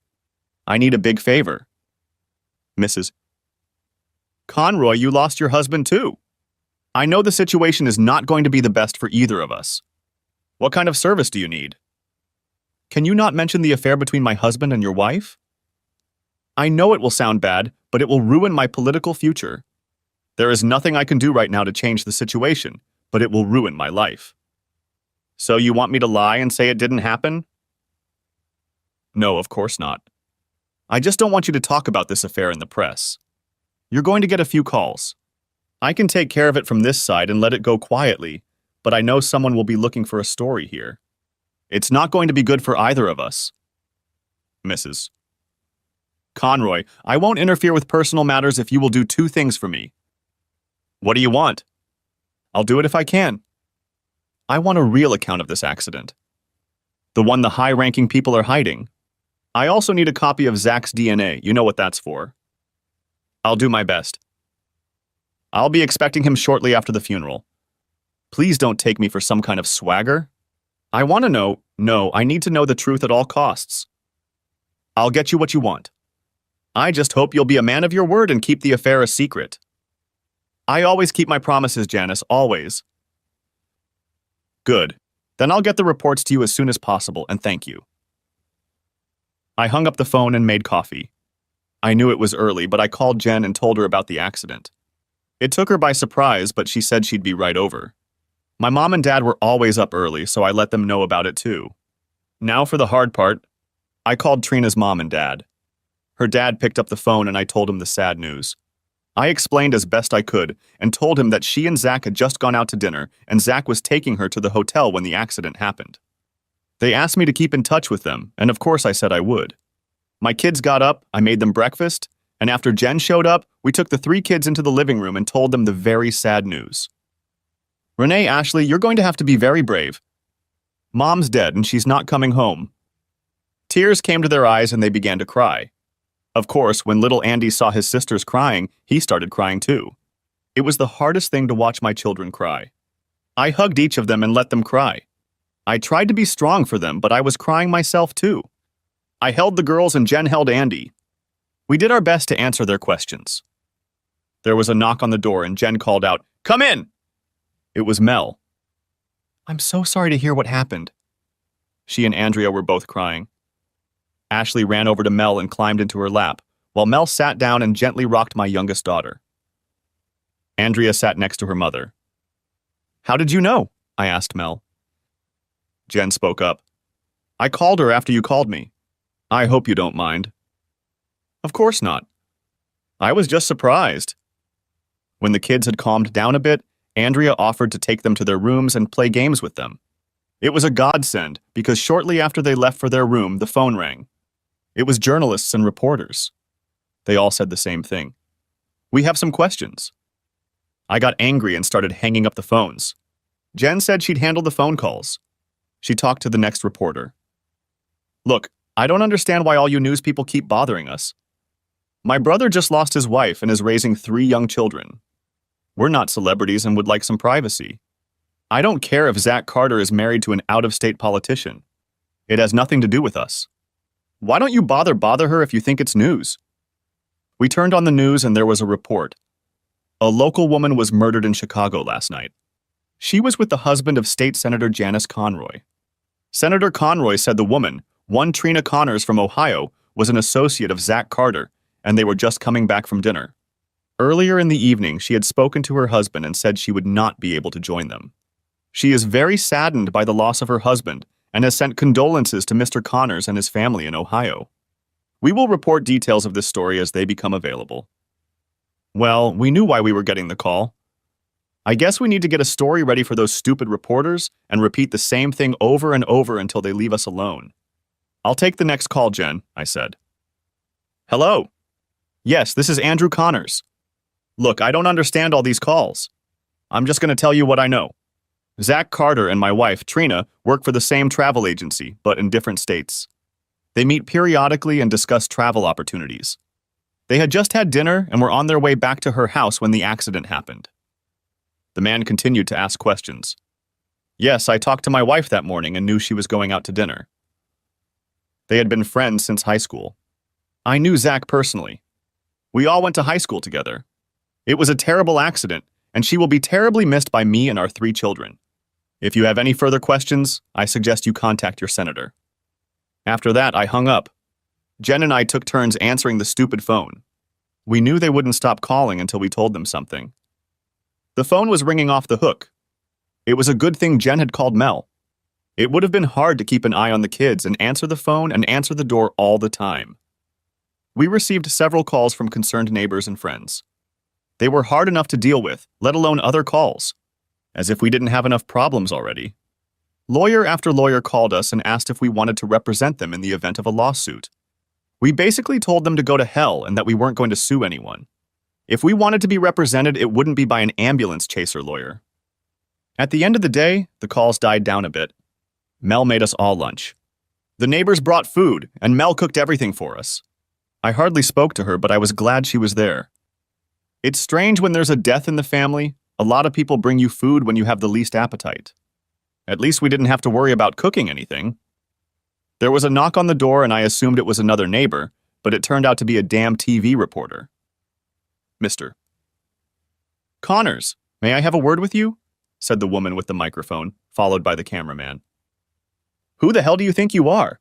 A: I need a big favor." "Mrs. Conroy, you lost your husband too. I know the situation is not going to be the best for either of us. What kind of service do you need?" "Can you not mention the affair between my husband and your wife? I know it will sound bad, but it will ruin my political future. There is nothing I can do right now to change the situation, but it will ruin my life." "So you want me to lie and say it didn't happen?" "No, of course not. I just don't want you to talk about this affair in the press. You're going to get a few calls. I can take care of it from this side and let it go quietly, but I know someone will be looking for a story here. It's not going to be good for either of us." "Mrs. Conroy, I won't interfere with personal matters if you will do 2 things for me." "What do you want?" "I'll do it if I can. I want a real account of this accident. The one the high-ranking people are hiding. I also need a copy of Zach's DNA. You know what that's for." "I'll do my best. I'll be expecting him shortly after the funeral. Please don't take me for some kind of swagger. I want to know. No, I need to know the truth at all costs. I'll get you what you want. I just hope you'll be a man of your word and keep the affair a secret." "I always keep my promises, Janice, always." "Good. Then I'll get the reports to you as soon as possible, and thank you." I hung up the phone and made coffee. I knew it was early, but I called Jen and told her about the accident. It took her by surprise, but she said she'd be right over. My mom and dad were always up early, so I let them know about it too. Now for the hard part. I called Trina's mom and dad. Her dad picked up the phone and I told him the sad news. I explained as best I could and told him that she and Zach had just gone out to dinner and Zach was taking her to the hotel when the accident happened. They asked me to keep in touch with them, and of course I said I would. My kids got up, I made them breakfast, and after Jen showed up, we took the 3 kids into the living room and told them the very sad news. "Renee, Ashley, you're going to have to be very brave. Mom's dead and she's not coming home." Tears came to their eyes and they began to cry. Of course, when little Andy saw his sisters crying, he started crying too. It was the hardest thing to watch my children cry. I hugged each of them and let them cry. I tried to be strong for them, but I was crying myself too. I held the girls and Jen held Andy. We did our best to answer their questions. There was a knock on the door and Jen called out, "Come in!" It was Mel. "I'm so sorry to hear what happened." She and Andrea were both crying. Ashley ran over to Mel and climbed into her lap, while Mel sat down and gently rocked my youngest daughter. Andrea sat next to her mother. "How did you know?" I asked Mel. Jen spoke up. "I called her after you called me. I hope you don't mind." "Of course not. I was just surprised." When the kids had calmed down a bit, Andrea offered to take them to their rooms and play games with them. It was a godsend because shortly after they left for their room, the phone rang. It was journalists and reporters. They all said the same thing. "We have some questions." I got angry and started hanging up the phones. Jen said she'd handle the phone calls. She talked to the next reporter. "Look, I don't understand why all you news people keep bothering us. My brother just lost his wife and is raising 3 young children. We're not celebrities and would like some privacy. I don't care if Zach Carter is married to an out-of-state politician. It has nothing to do with us. Why don't you bother her if you think it's news?" We turned on the news and there was a report. A local woman was murdered in Chicago last night. She was with the husband of State Senator Janice Conroy. Senator Conroy said the woman, one Trina Connors from Ohio, was an associate of Zach Carter, and they were just coming back from dinner. Earlier in the evening, she had spoken to her husband and said she would not be able to join them. She is very saddened by the loss of her husband and has sent condolences to Mr. Connors and his family in Ohio. We will report details of this story as they become available. Well, we knew why we were getting the call. I guess we need to get a story ready for those stupid reporters and repeat the same thing over and over until they leave us alone. I'll take the next call, Jen, I said. Hello. Yes, this is Andrew Connors. Look, I don't understand all these calls. I'm just going to tell you what I know. Zach Carter and my wife, Trina, work for the same travel agency, but in different states. They meet periodically and discuss travel opportunities. They had just had dinner and were on their way back to her house when the accident happened. The man continued to ask questions. Yes, I talked to my wife that morning and knew she was going out to dinner. They had been friends since high school. I knew Zach personally. We all went to high school together. It was a terrible accident, and she will be terribly missed by me and our 3 children. If you have any further questions, I suggest you contact your senator. After that, I hung up. Jen and I took turns answering the stupid phone. We knew they wouldn't stop calling until we told them something. The phone was ringing off the hook. It was a good thing Jen had called Mel. It would have been hard to keep an eye on the kids and answer the phone and answer the door all the time. We received several calls from concerned neighbors and friends. They were hard enough to deal with, let alone other calls. As if we didn't have enough problems already. Lawyer after lawyer called us and asked if we wanted to represent them in the event of a lawsuit. We basically told them to go to hell and that we weren't going to sue anyone. If we wanted to be represented, it wouldn't be by an ambulance chaser lawyer. At the end of the day, the calls died down a bit. Mel made us all lunch. The neighbors brought food, and Mel cooked everything for us. I hardly spoke to her, but I was glad she was there. It's strange when there's a death in the family. A lot of people bring you food when you have the least appetite. At least we didn't have to worry about cooking anything. There was a knock on the door and I assumed it was another neighbor, but it turned out to be a damn TV reporter. Mr. Connors, may I have a word with you? Said the woman with the microphone, followed by the cameraman. Who the hell do you think you are?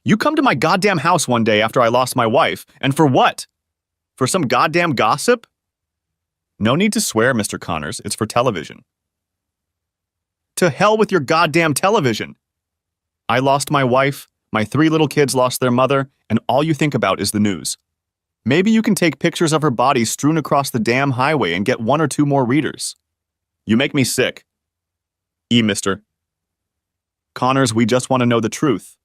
A: You come to my goddamn house one day after I lost my wife, and for what? For some goddamn gossip? No need to swear, Mr. Connors, it's for television. To hell with your goddamn television! I lost my wife, my 3 little kids lost their mother, and all you think about is the news. Maybe you can take pictures of her body strewn across the damn highway and get 1 or 2 more readers. You make me sick. Mr. Connors, we just want to know the truth.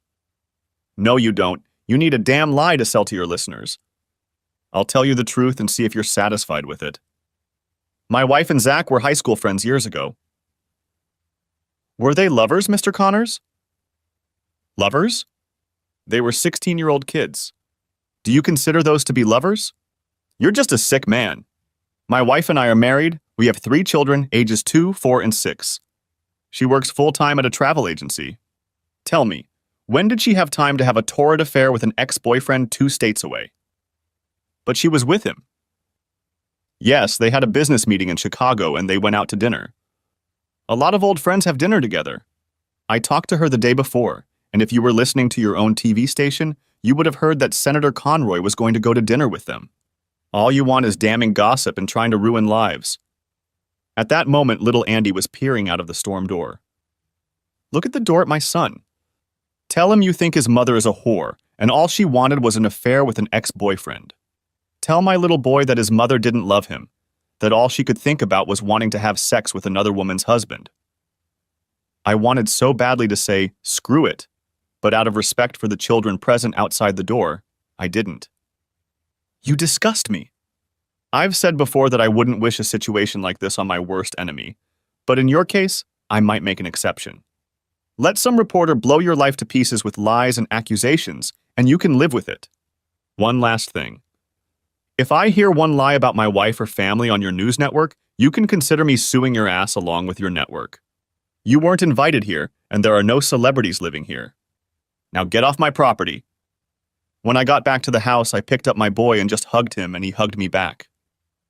A: No, you don't. You need a damn lie to sell to your listeners. I'll tell you the truth and see if you're satisfied with it. My wife and Zach were high school friends years ago. Were they lovers, Mr. Connors? Lovers? They were 16-year-old kids. Do you consider those to be lovers? You're just a sick man. My wife and I are married. We have 3 children, ages 2, 4, and 6. She works full-time at a travel agency. Tell me, when did she have time to have a torrid affair with an ex-boyfriend 2 states away? But she was with him. Yes, they had a business meeting in Chicago and they went out to dinner. A lot of old friends have dinner together. I talked to her the day before, and if you were listening to your own TV station, you would have heard that Senator Conroy was going to go to dinner with them. All you want is damning gossip and trying to ruin lives. At that moment, little Andy was peering out of the storm door. Look at the door at my son. Tell him you think his mother is a whore, and all she wanted was an affair with an ex-boyfriend. Tell my little boy that his mother didn't love him, that all she could think about was wanting to have sex with another woman's husband. I wanted so badly to say, screw it, but out of respect for the children present outside the door, I didn't. You disgust me. I've said before that I wouldn't wish a situation like this on my worst enemy, but in your case, I might make an exception. Let some reporter blow your life to pieces with lies and accusations, and you can live with it. One last thing. If I hear one lie about my wife or family on your news network, you can consider me suing your ass along with your network. You weren't invited here, and there are no celebrities living here. Now get off my property. When I got back to the house, I picked up my boy and just hugged him, and he hugged me back.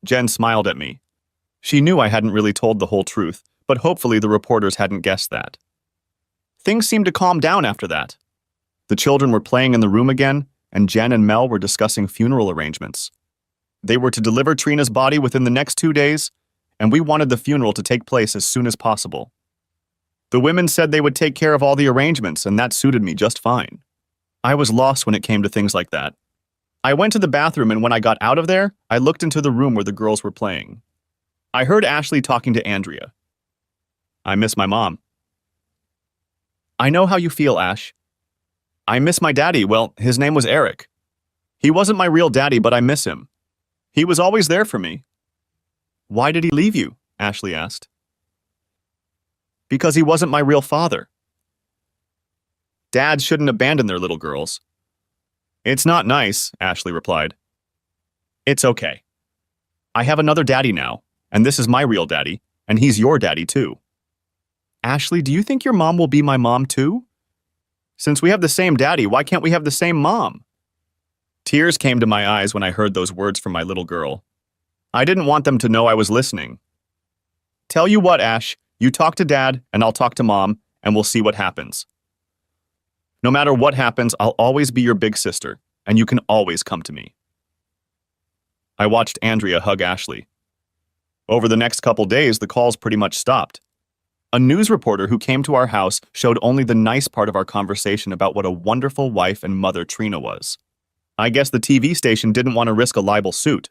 A: Jen smiled at me. She knew I hadn't really told the whole truth, but hopefully the reporters hadn't guessed that. Things seemed to calm down after that. The children were playing in the room again, and Jen and Mel were discussing funeral arrangements. They were to deliver Trina's body within the next 2 days, and we wanted the funeral to take place as soon as possible. The women said they would take care of all the arrangements, and that suited me just fine. I was lost when it came to things like that. I went to the bathroom, and when I got out of there, I looked into the room where the girls were playing. I heard Ashley talking to Andrea. I miss my mom. I know how you feel, Ash. I miss my daddy. Well, his name was Eric. He wasn't my real daddy, but I miss him. He was always there for me. Why did he leave you? Ashley asked. Because he wasn't my real father. Dads shouldn't abandon their little girls. It's not nice, Ashley replied. It's okay. I have another daddy now, and this is my real daddy, and he's your daddy too. Ashley, do you think your mom will be my mom too? Since we have the same daddy, why can't we have the same mom? Tears came to my eyes when I heard those words from my little girl. I didn't want them to know I was listening. Tell you what, Ash, you talk to Dad, and I'll talk to Mom, and we'll see what happens. No matter what happens, I'll always be your big sister, and you can always come to me. I watched Andrea hug Ashley. Over the next couple days, the calls pretty much stopped. A news reporter who came to our house showed only the nice part of our conversation about what a wonderful wife and mother Trina was. I guess the TV station didn't want to risk a libel suit.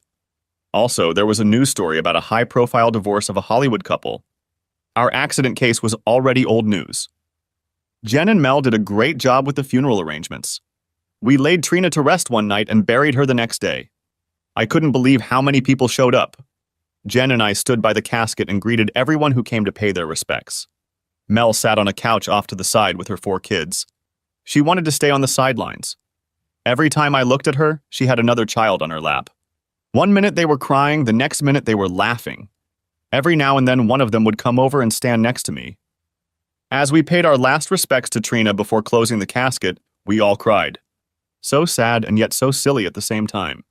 A: Also, there was a news story about a high-profile divorce of a Hollywood couple. Our accident case was already old news. Jen and Mel did a great job with the funeral arrangements. We laid Trina to rest one night and buried her the next day. I couldn't believe how many people showed up. Jen and I stood by the casket and greeted everyone who came to pay their respects. Mel sat on a couch off to the side with her 4 kids. She wanted to stay on the sidelines. Every time I looked at her, she had another child on her lap. One minute they were crying, the next minute they were laughing. Every now and then one of them would come over and stand next to me. As we paid our last respects to Trina before closing the casket, we all cried. So sad and yet so silly at the same time.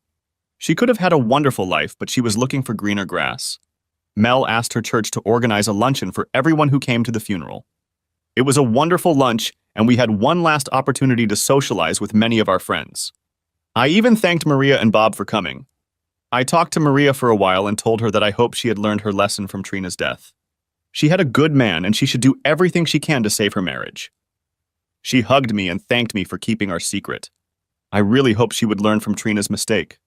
A: She could have had a wonderful life, but she was looking for greener grass. Mel asked her church to organize a luncheon for everyone who came to the funeral. It was a wonderful lunch, and we had one last opportunity to socialize with many of our friends. I even thanked Maria and Bob for coming. I talked to Maria for a while and told her that I hoped she had learned her lesson from Trina's death. She had a good man, and she should do everything she can to save her marriage. She hugged me and thanked me for keeping our secret. I really hoped she would learn from Trina's mistake.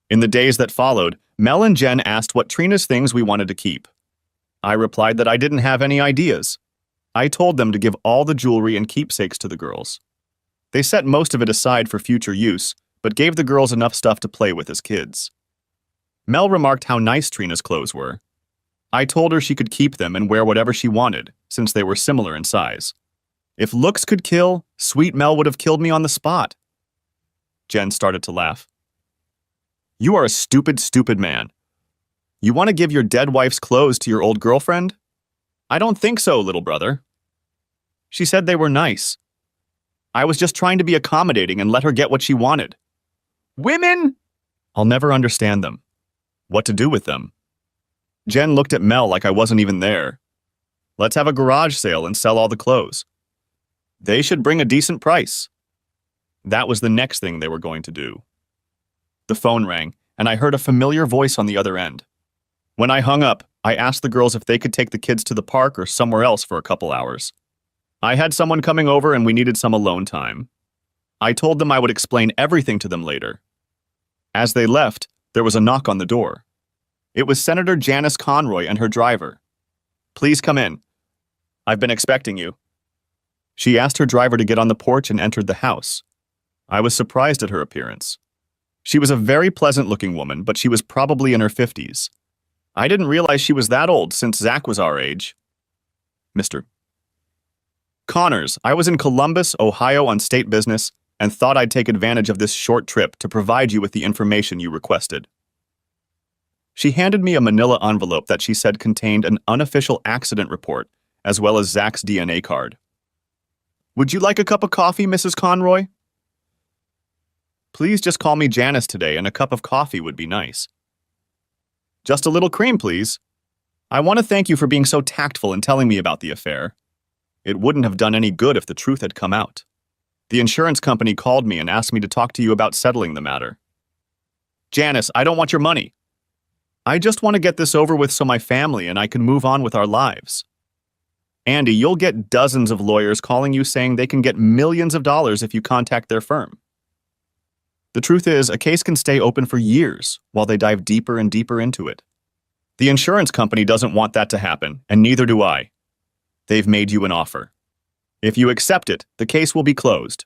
A: In the days that followed, Mel and Jen asked what Trina's things we wanted to keep. I replied that I didn't have any ideas. I told them to give all the jewelry and keepsakes to the girls. They set most of it aside for future use, but gave the girls enough stuff to play with as kids. Mel remarked how nice Trina's clothes were. I told her she could keep them and wear whatever she wanted, since they were similar in size. If looks could kill, sweet Mel would have killed me on the spot. Jen started to laugh. You are a stupid, stupid man. You want to give your dead wife's clothes to your old girlfriend? I don't think so, little brother. She said they were nice. I was just trying to be accommodating and let her get what she wanted. Women! I'll never understand them. What to do with them? Jen looked at Mel like I wasn't even there. Let's have a garage sale and sell all the clothes. They should bring a decent price. That was the next thing they were going to do. The phone rang, and I heard a familiar voice on the other end. When I hung up, I asked the girls if they could take the kids to the park or somewhere else for a couple hours. I had someone coming over and we needed some alone time. I told them I would explain everything to them later. As they left, there was a knock on the door. It was Senator Janice Conroy and her driver. Please come in. I've been expecting you. She asked her driver to get on the porch and entered the house. I was surprised at her appearance. She was a very pleasant-looking woman, but she was probably in her 50s. I didn't realize she was that old since Zach was our age. Mr. Connors, I was in Columbus, Ohio on state business and thought I'd take advantage of this short trip to provide you with the information you requested. She handed me a manila envelope that she said contained an unofficial accident report, as well as Zach's DNA card. Would you like a cup of coffee, Mrs. Conroy? Please just call me Janice today, and a cup of coffee would be nice. Just a little cream, please. I want to thank you for being so tactful and telling me about the affair. It wouldn't have done any good if the truth had come out. The insurance company called me and asked me to talk to you about settling the matter. Janice, I don't want your money. I just want to get this over with so my family and I can move on with our lives. Andy, you'll get dozens of lawyers calling you saying they can get millions of dollars if you contact their firm. The truth is, a case can stay open for years while they dive deeper and deeper into it. The insurance company doesn't want that to happen, and neither do I. They've made you an offer. If you accept it, the case will be closed.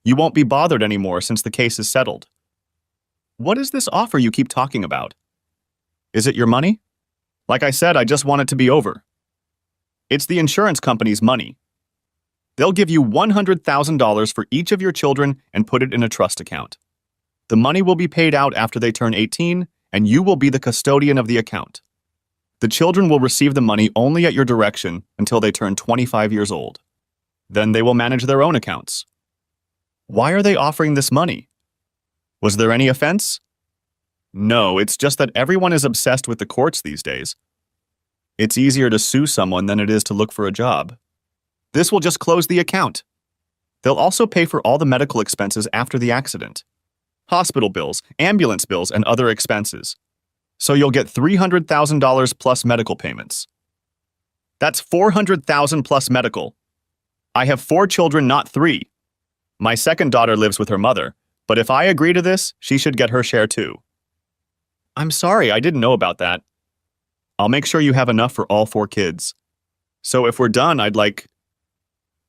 A: You won't be bothered anymore since the case is settled. What is this offer you keep talking about? Is it your money? Like I said, I just want it to be over. It's the insurance company's money. They'll give you $100,000 for each of your children and put it in a trust account. The money will be paid out after they turn 18, and you will be the custodian of the account. The children will receive the money only at your direction until they turn 25 years old. Then they will manage their own accounts. Why are they offering this money? Was there any offense? No, it's just that everyone is obsessed with the courts these days. It's easier to sue someone than it is to look for a job. This will just close the account. They'll also pay for all the medical expenses after the accident. Hospital bills, ambulance bills, and other expenses. So you'll get $300,000 plus medical payments. That's $400,000 plus medical. I have 4 children, not 3. My second daughter lives with her mother, but if I agree to this, she should get her share too. I'm sorry, I didn't know about that. I'll make sure you have enough for all 4 kids. So if we're done, I'd like...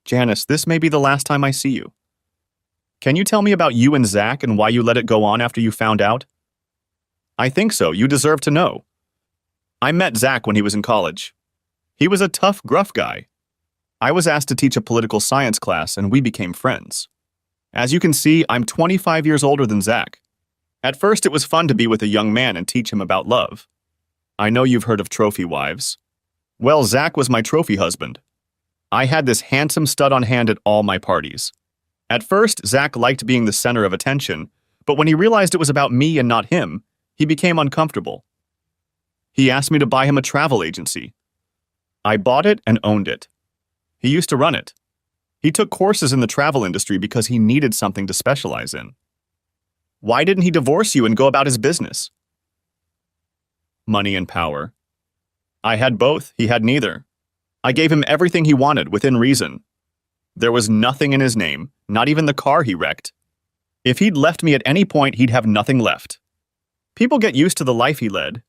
A: Janice, this may be the last time I see you. Can you tell me about you and Zach and why you let it go on after you found out? I think so. You deserve to know. I met Zach when he was in college. He was a tough, gruff guy. I was asked to teach a political science class and we became friends. As you can see, I'm 25 years older than Zach. At first, it was fun to be with a young man and teach him about love. I know you've heard of trophy wives. Well, Zach was my trophy husband. I had this handsome stud on hand at all my parties. At first, Zach liked being the center of attention, but when he realized it was about me and not him, he became uncomfortable. He asked me to buy him a travel agency. I bought it and owned it. He used to run it. He took courses in the travel industry because he needed something to specialize in. Why didn't he divorce you and go about his business? Money and power. I had both, he had neither. I gave him everything he wanted within reason. There was nothing in his name, not even the car he wrecked. If he'd left me at any point, he'd have nothing left. People get used to the life he led.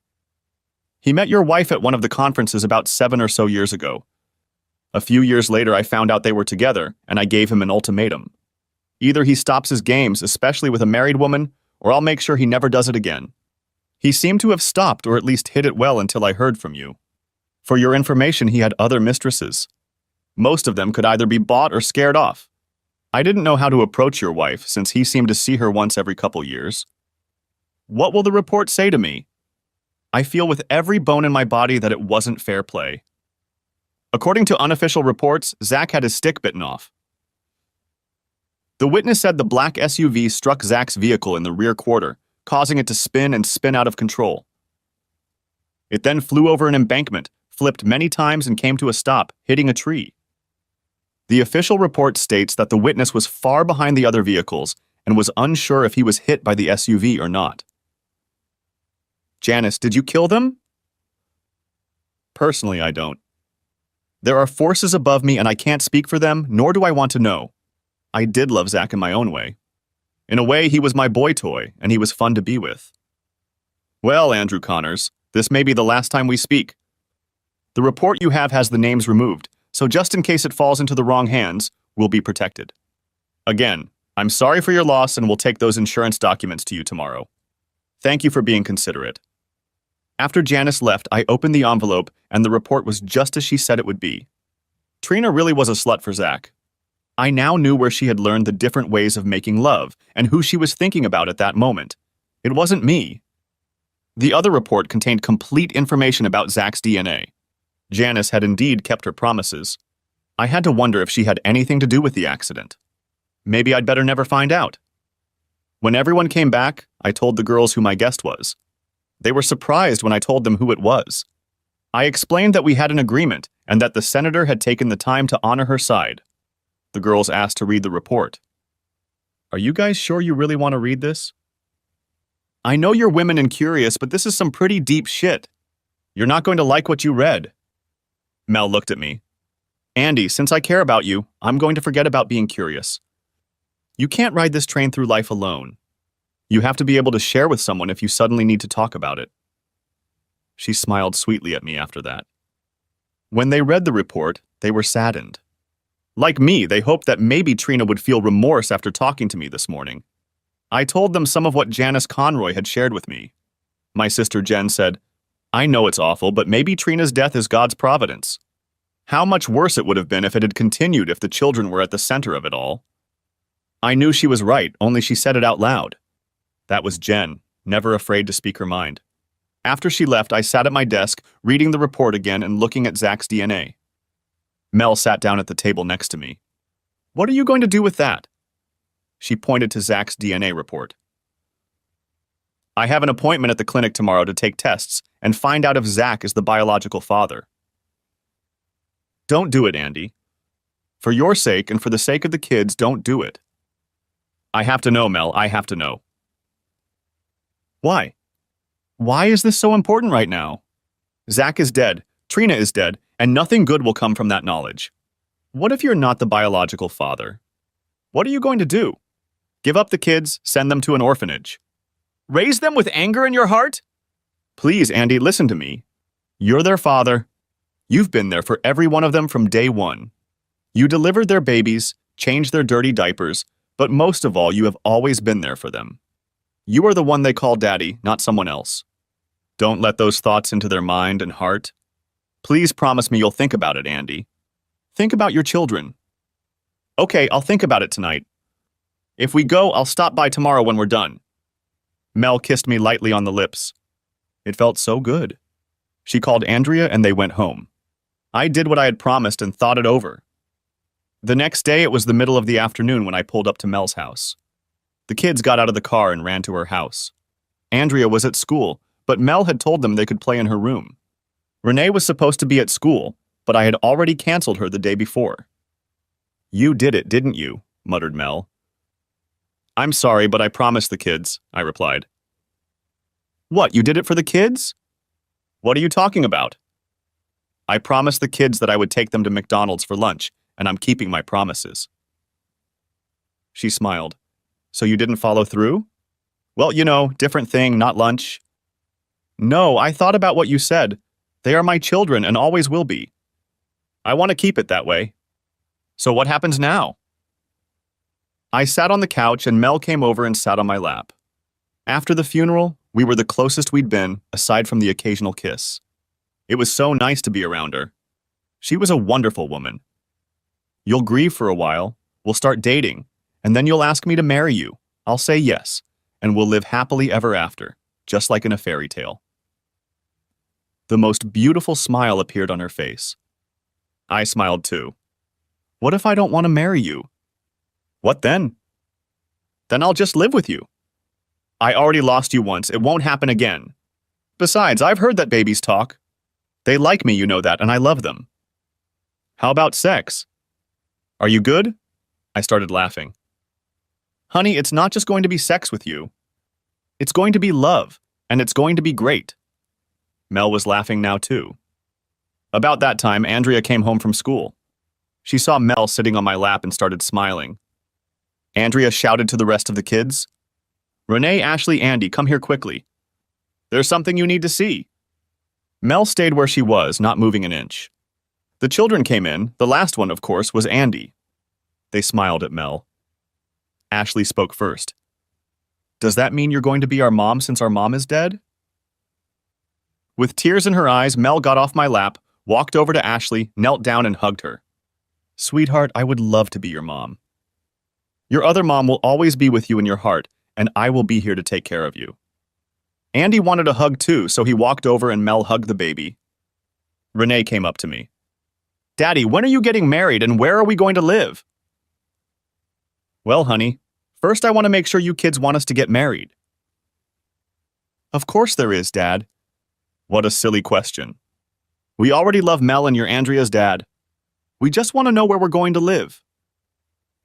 A: He met your wife at one of the conferences about 7 or so years ago. A few years later, I found out they were together, and I gave him an ultimatum. Either he stops his games, especially with a married woman, or I'll make sure he never does it again. He seemed to have stopped, or at least hid it well until I heard from you. For your information, he had other mistresses. Most of them could either be bought or scared off. I didn't know how to approach your wife, since he seemed to see her once every couple years. What will the report say to me? I feel with every bone in my body that it wasn't fair play. According to unofficial reports, Zach had his stick bitten off. The witness said the black SUV struck Zach's vehicle in the rear quarter, causing it to spin and spin out of control. It then flew over an embankment, flipped many times and came to a stop, hitting a tree. The official report states that the witness was far behind the other vehicles and was unsure if he was hit by the SUV or not. Janice, did you kill them? Personally, I don't. There are forces above me and I can't speak for them, nor do I want to know. I did love Zach in my own way. In a way, he was my boy toy, and he was fun to be with. Well, Andrew Connors, this may be the last time we speak. The report you have has the names removed, so just in case it falls into the wrong hands, we'll be protected. Again, I'm sorry for your loss and we'll take those insurance documents to you tomorrow. Thank you for being considerate. After Janice left, I opened the envelope and the report was just as she said it would be. Trina really was a slut for Zach. I now knew where she had learned the different ways of making love and who she was thinking about at that moment. It wasn't me. The other report contained complete information about Zach's DNA. Janice had indeed kept her promises. I had to wonder if she had anything to do with the accident. Maybe I'd better never find out. When everyone came back, I told the girls who my guest was. They were surprised when I told them who it was. I explained that we had an agreement and that the senator had taken the time to honor her side. The girls asked to read the report. Are you guys sure you really want to read this? I know you're women and curious, but this is some pretty deep shit. You're not going to like what you read. Mel looked at me. Andy, since I care about you, I'm going to forget about being curious. You can't ride this train through life alone. You have to be able to share with someone if you suddenly need to talk about it. She smiled sweetly at me after that. When they read the report, they were saddened. Like me, they hoped that maybe Trina would feel remorse after talking to me this morning. I told them some of what Janice Conroy had shared with me. My sister Jen said, I know it's awful, but maybe Trina's death is God's providence. How much worse it would have been if it had continued if the children were at the center of it all. I knew she was right, only she said it out loud. That was Jen, never afraid to speak her mind. After she left, I sat at my desk, reading the report again and looking at Zach's DNA. Mel sat down at the table next to me. What are you going to do with that? She pointed to Zach's DNA report. I have an appointment at the clinic tomorrow to take tests and find out if Zach is the biological father. Don't do it, Andy. For your sake and for the sake of the kids, don't do it. I have to know, Mel. I have to know. Why? Why is this so important right now? Zach is dead, Trina is dead, and nothing good will come from that knowledge. What if you're not the biological father? What are you going to do? Give up the kids, send them to an orphanage. Raise them with anger in your heart? Please, Andy, listen to me. You're their father. You've been there for every one of them from day one. You delivered their babies, changed their dirty diapers, but most of all, you have always been there for them. You are the one they call daddy, not someone else. Don't let those thoughts into their mind and heart. Please promise me you'll think about it, Andy. Think about your children. Okay, I'll think about it tonight. If we go, I'll stop by tomorrow when we're done. Mel kissed me lightly on the lips. It felt so good. She called Andrea and they went home. I did what I had promised and thought it over. The next day, it was the middle of the afternoon when I pulled up to Mel's house. The kids got out of the car and ran to her house. Andrea was at school, but Mel had told them they could play in her room. Renee was supposed to be at school, but I had already canceled her the day before. You did it, didn't you? Muttered Mel. I'm sorry, but I promised the kids, I replied. What, you did it for the kids? What are you talking about? I promised the kids that I would take them to McDonald's for lunch, and I'm keeping my promises. She smiled. So you didn't follow through? Well, you know, different thing, not lunch. No, I thought about what you said. They are my children and always will be. I want to keep it that way. So what happens now? I sat on the couch and Mel came over and sat on my lap. After the funeral, we were the closest we'd been, aside from the occasional kiss. It was so nice to be around her. She was a wonderful woman. You'll grieve for a while, we'll start dating, and then you'll ask me to marry you. I'll say yes, and we'll live happily ever after, just like in a fairy tale. The most beautiful smile appeared on her face. I smiled too. What if I don't want to marry you? What then? Then I'll just live with you. I already lost you once, it won't happen again. Besides, I've heard that babies talk. They like me, you know that, and I love them. How about sex? Are you good? I started laughing. Honey, it's not just going to be sex with you. It's going to be love, and it's going to be great. Mel was laughing now too. About that time, Andrea came home from school. She saw Mel sitting on my lap and started smiling. Andrea shouted to the rest of the kids, Renee, Ashley, Andy, come here quickly. There's something you need to see. Mel stayed where she was, not moving an inch. The children came in. The last one, of course, was Andy. They smiled at Mel. Ashley spoke first. Does that mean you're going to be our mom since our mom is dead? With tears in her eyes, Mel got off my lap, walked over to Ashley, knelt down and hugged her. Sweetheart, I would love to be your mom. Your other mom will always be with you in your heart, and I will be here to take care of you. Andy wanted a hug too, so he walked over and Mel hugged the baby. Renee came up to me. Daddy, when are you getting married and where are we going to live? Well, honey, first I want to make sure you kids want us to get married. Of course there is, Dad. What a silly question. We already love Mel and you're Andrea's dad. We just want to know where we're going to live.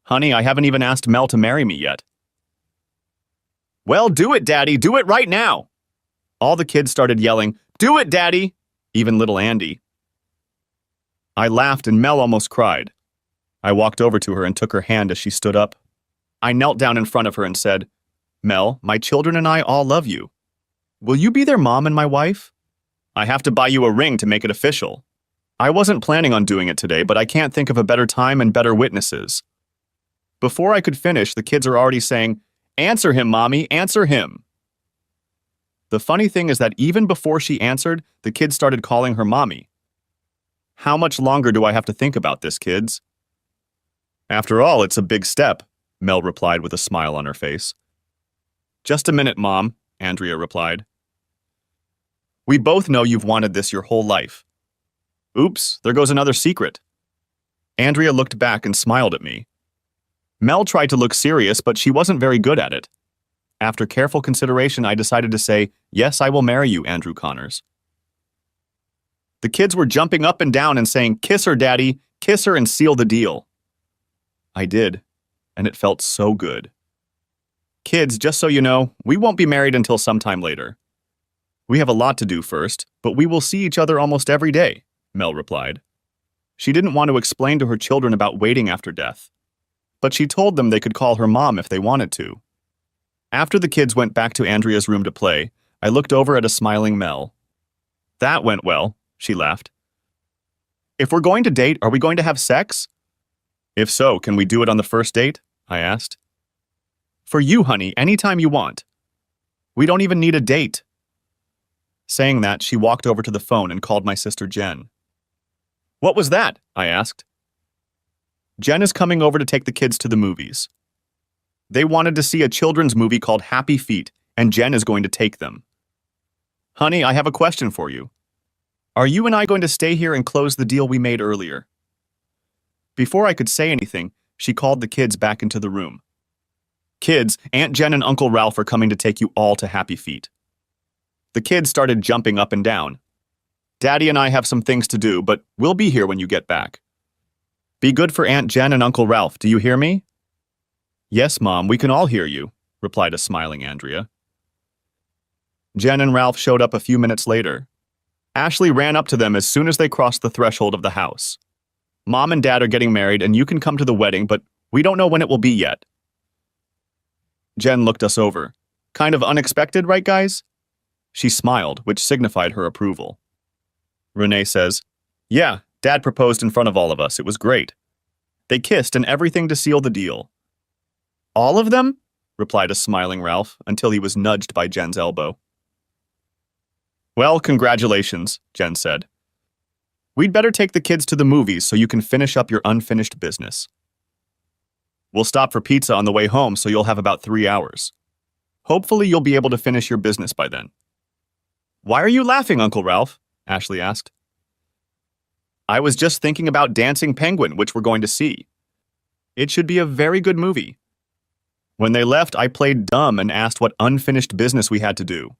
A: Honey, I haven't even asked Mel to marry me yet. Well, do it, Daddy. Do it right now. All the kids started yelling, "Do it, Daddy!" Even little Andy. I laughed and Mel almost cried. I walked over to her and took her hand as she stood up. I knelt down in front of her and said, "Mel, my children and I all love you. Will you be their mom and my wife? I have to buy you a ring to make it official. I wasn't planning on doing it today, but I can't think of a better time and better witnesses." Before I could finish, the kids are already saying, "Answer him, Mommy, answer him." The funny thing is that even before she answered, the kids started calling her Mommy. How much longer do I have to think about this, kids? After all, it's a big step, Mel replied with a smile on her face. Just a minute, Mom, Andrea replied. We both know you've wanted this your whole life. Oops, there goes another secret. Andrea looked back and smiled at me. Mel tried to look serious, but she wasn't very good at it. After careful consideration, I decided to say, "Yes, I will marry you, Andrew Connors." The kids were jumping up and down and saying, "Kiss her, Daddy, kiss her and seal the deal." I did, and it felt so good. Kids, just so you know, we won't be married until sometime later. We have a lot to do first, but we will see each other almost every day, Mel replied. She didn't want to explain to her children about waiting after death, but she told them they could call her mom if they wanted to. After the kids went back to Andrea's room to play, I looked over at a smiling Mel. That went well, she laughed. If we're going to date, are we going to have sex? If so, can we do it on the first date? I asked. For you, honey, anytime you want. We don't even need a date. Saying that, she walked over to the phone and called my sister Jen. What was that? I asked. Jen is coming over to take the kids to the movies. They wanted to see a children's movie called Happy Feet, and Jen is going to take them. Honey, I have a question for you. Are you and I going to stay here and close the deal we made earlier? Before I could say anything, she called the kids back into the room. Kids, Aunt Jen and Uncle Ralph are coming to take you all to Happy Feet. The kids started jumping up and down. Daddy and I have some things to do, but we'll be here when you get back. Be good for Aunt Jen and Uncle Ralph, do you hear me? Yes, Mom, we can all hear you, replied a smiling Andrea. Jen and Ralph showed up a few minutes later. Ashley ran up to them as soon as they crossed the threshold of the house. Mom and Dad are getting married and you can come to the wedding, but we don't know when it will be yet. Jen looked us over. Kind of unexpected, right, guys? She smiled, which signified her approval. Renee says, Yeah, Dad proposed in front of all of us. It was great. They kissed and everything to seal the deal. All of them? Replied a smiling Ralph, until he was nudged by Jen's elbow. Well, congratulations, Jen said. We'd better take the kids to the movies so you can finish up your unfinished business. We'll stop for pizza on the way home so you'll have about 3 hours. Hopefully you'll be able to finish your business by then. Why are you laughing, Uncle Ralph? Ashley asked. I was just thinking about Dancing Penguin, which we're going to see. It should be a very good movie. When they left, I played dumb and asked what unfinished business we had to do.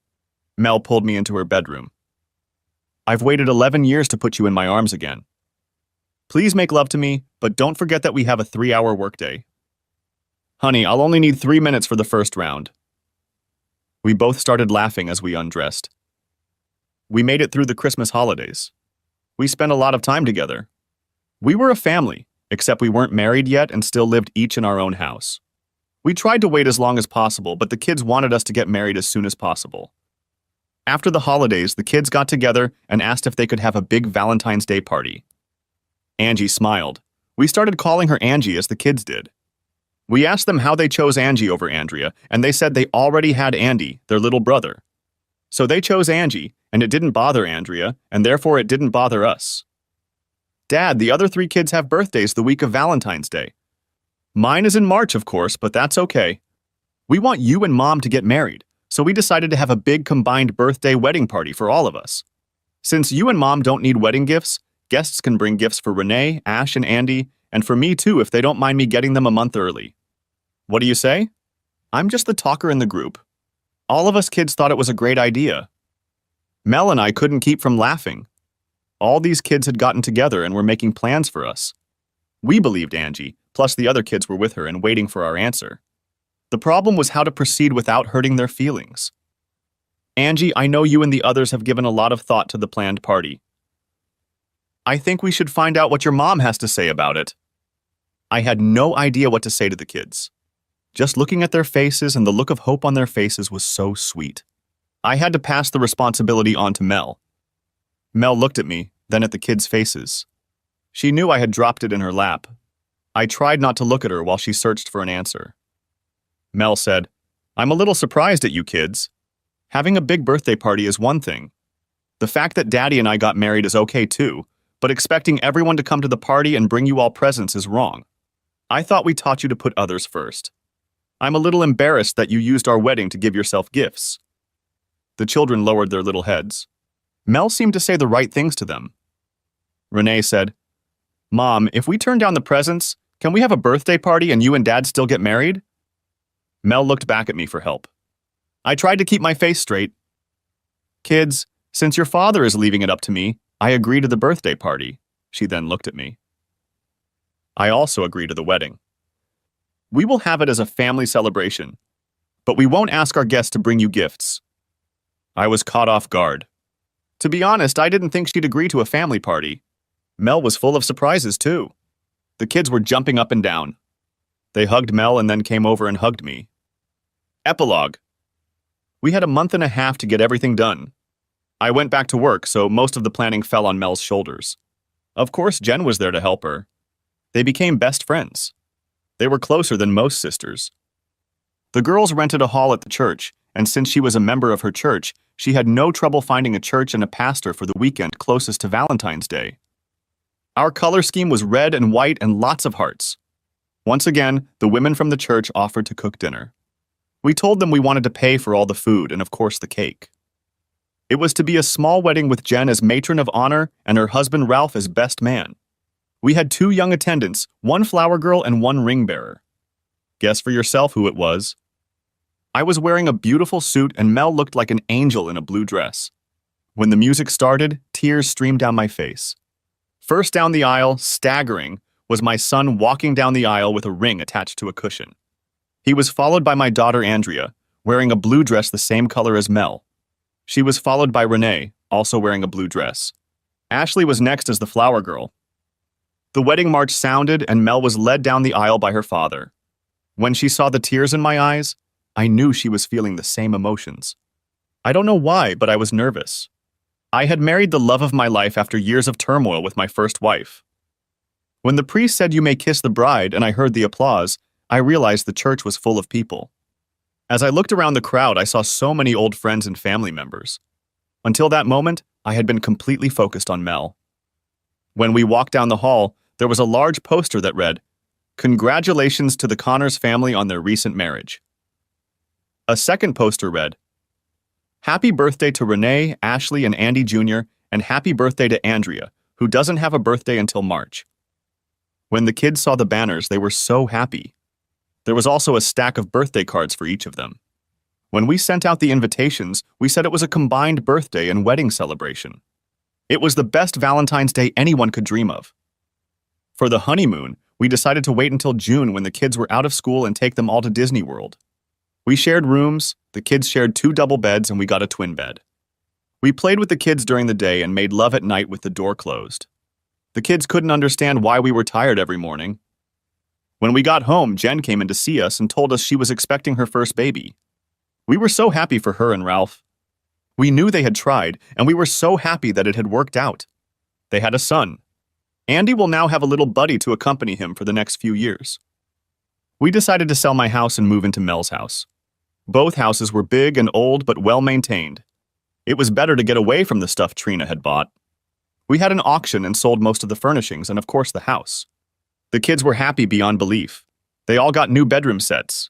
A: Mel pulled me into her bedroom. I've waited 11 years to put you in my arms again. Please make love to me, but don't forget that we have a 3-hour workday. Honey, I'll only need 3 minutes for the first round. We both started laughing as we undressed. We made it through the Christmas holidays. We spent a lot of time together. We were a family, except we weren't married yet and still lived each in our own house. We tried to wait as long as possible, but the kids wanted us to get married as soon as possible. After the holidays, the kids got together and asked if they could have a big Valentine's Day party. Angie smiled. We started calling her Angie as the kids did. We asked them how they chose Angie over Andrea, and they said they already had Andy, their little brother. So they chose Angie, and it didn't bother Andrea, and therefore it didn't bother us. Dad, the other 3 kids have birthdays the week of Valentine's Day. Mine is in March, of course, but that's okay. We want you and Mom to get married, so we decided to have a big combined birthday wedding party for all of us. Since you and Mom don't need wedding gifts, guests can bring gifts for Renee, Ash, and Andy, and for me too if they don't mind me getting them a month early. What do you say? I'm just the talker in the group. All of us kids thought it was a great idea. Mel and I couldn't keep from laughing. All these kids had gotten together and were making plans for us. We believed Angie, plus the other kids were with her and waiting for our answer. The problem was how to proceed without hurting their feelings. Angie, I know you and the others have given a lot of thought to the planned party. I think we should find out what your mom has to say about it. I had no idea what to say to the kids. Just looking at their faces and the look of hope on their faces was so sweet. I had to pass the responsibility on to Mel. Mel looked at me, then at the kids' faces. She knew I had dropped it in her lap. I tried not to look at her while she searched for an answer. Mel said, I'm a little surprised at you kids. Having a big birthday party is one thing. The fact that Daddy and I got married is okay too, but expecting everyone to come to the party and bring you all presents is wrong. I thought we taught you to put others first. I'm a little embarrassed that you used our wedding to give yourself gifts. The children lowered their little heads. Mel seemed to say the right things to them. Renee said, Mom, if we turn down the presents, can we have a birthday party and you and Dad still get married? Mel looked back at me for help. I tried to keep my face straight. Kids, since your father is leaving it up to me, I agree to the birthday party. She then looked at me. I also agree to the wedding. We will have it as a family celebration, but we won't ask our guests to bring you gifts. I was caught off guard. To be honest, I didn't think she'd agree to a family party. Mel was full of surprises, too. The kids were jumping up and down. They hugged Mel and then came over and hugged me. Epilogue. We had a month and a half to get everything done. I went back to work, so most of the planning fell on Mel's shoulders. Of course, Jen was there to help her. They became best friends. They were closer than most sisters. The girls rented a hall at the church, and since she was a member of her church, she had no trouble finding a church and a pastor for the weekend closest to Valentine's Day. Our color scheme was red and white and lots of hearts. Once again, the women from the church offered to cook dinner. We told them we wanted to pay for all the food and, of course, the cake. It was to be a small wedding with Jen as matron of honor and her husband Ralph as best man. We had 2 young attendants, 1 flower girl and 1 ring bearer. Guess for yourself who it was. I was wearing a beautiful suit and Mel looked like an angel in a blue dress. When the music started, tears streamed down my face. First down the aisle, staggering, was my son walking down the aisle with a ring attached to a cushion. He was followed by my daughter Andrea, wearing a blue dress the same color as Mel. She was followed by Renee, also wearing a blue dress. Ashley was next as the flower girl. The wedding march sounded and Mel was led down the aisle by her father. When she saw the tears in my eyes, I knew she was feeling the same emotions. I don't know why, but I was nervous. I had married the love of my life after years of turmoil with my first wife. When the priest said you may kiss the bride and I heard the applause, I realized the church was full of people. As I looked around the crowd, I saw so many old friends and family members. Until that moment, I had been completely focused on Mel. When we walked down the hall, there was a large poster that read, "Congratulations to the Connors family on their recent marriage." A second poster read, "Happy birthday to Renee, Ashley, and Andy Jr., and happy birthday to Andrea, who doesn't have a birthday until March." When the kids saw the banners, they were so happy. There was also a stack of birthday cards for each of them. When we sent out the invitations, we said it was a combined birthday and wedding celebration. It was the best Valentine's Day anyone could dream of. For the honeymoon, we decided to wait until June when the kids were out of school and take them all to Disney World. We shared rooms, the kids shared 2 double beds, and we got a twin bed. We played with the kids during the day and made love at night with the door closed. The kids couldn't understand why we were tired every morning. When we got home, Jen came in to see us and told us she was expecting her first baby. We were so happy for her and Ralph. We knew they had tried, and we were so happy that it had worked out. They had a son. Andy will now have a little buddy to accompany him for the next few years. We decided to sell my house and move into Mel's house. Both houses were big and old but well-maintained. It was better to get away from the stuff Trina had bought. We had an auction and sold most of the furnishings and, of course, the house. The kids were happy beyond belief. They all got new bedroom sets.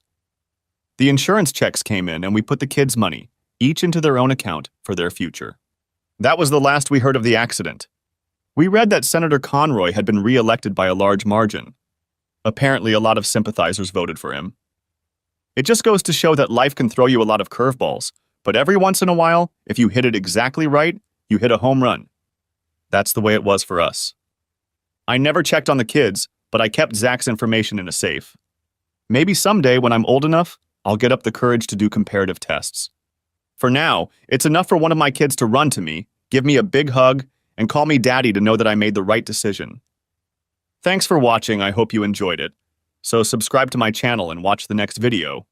A: The insurance checks came in and we put the kids' money, each into their own account, for their future. That was the last we heard of the accident. We read that Senator Conroy had been re-elected by a large margin. Apparently, a lot of sympathizers voted for him. It just goes to show that life can throw you a lot of curveballs, but every once in a while, if you hit it exactly right, you hit a home run. That's the way it was for us. I never checked on the kids, but I kept Zach's information in a safe. Maybe someday when I'm old enough, I'll get up the courage to do comparative tests. For now, it's enough for one of my kids to run to me, give me a big hug, and call me daddy to know that I made the right decision. Thanks for watching. I hope you enjoyed it. So subscribe to my channel and watch the next video.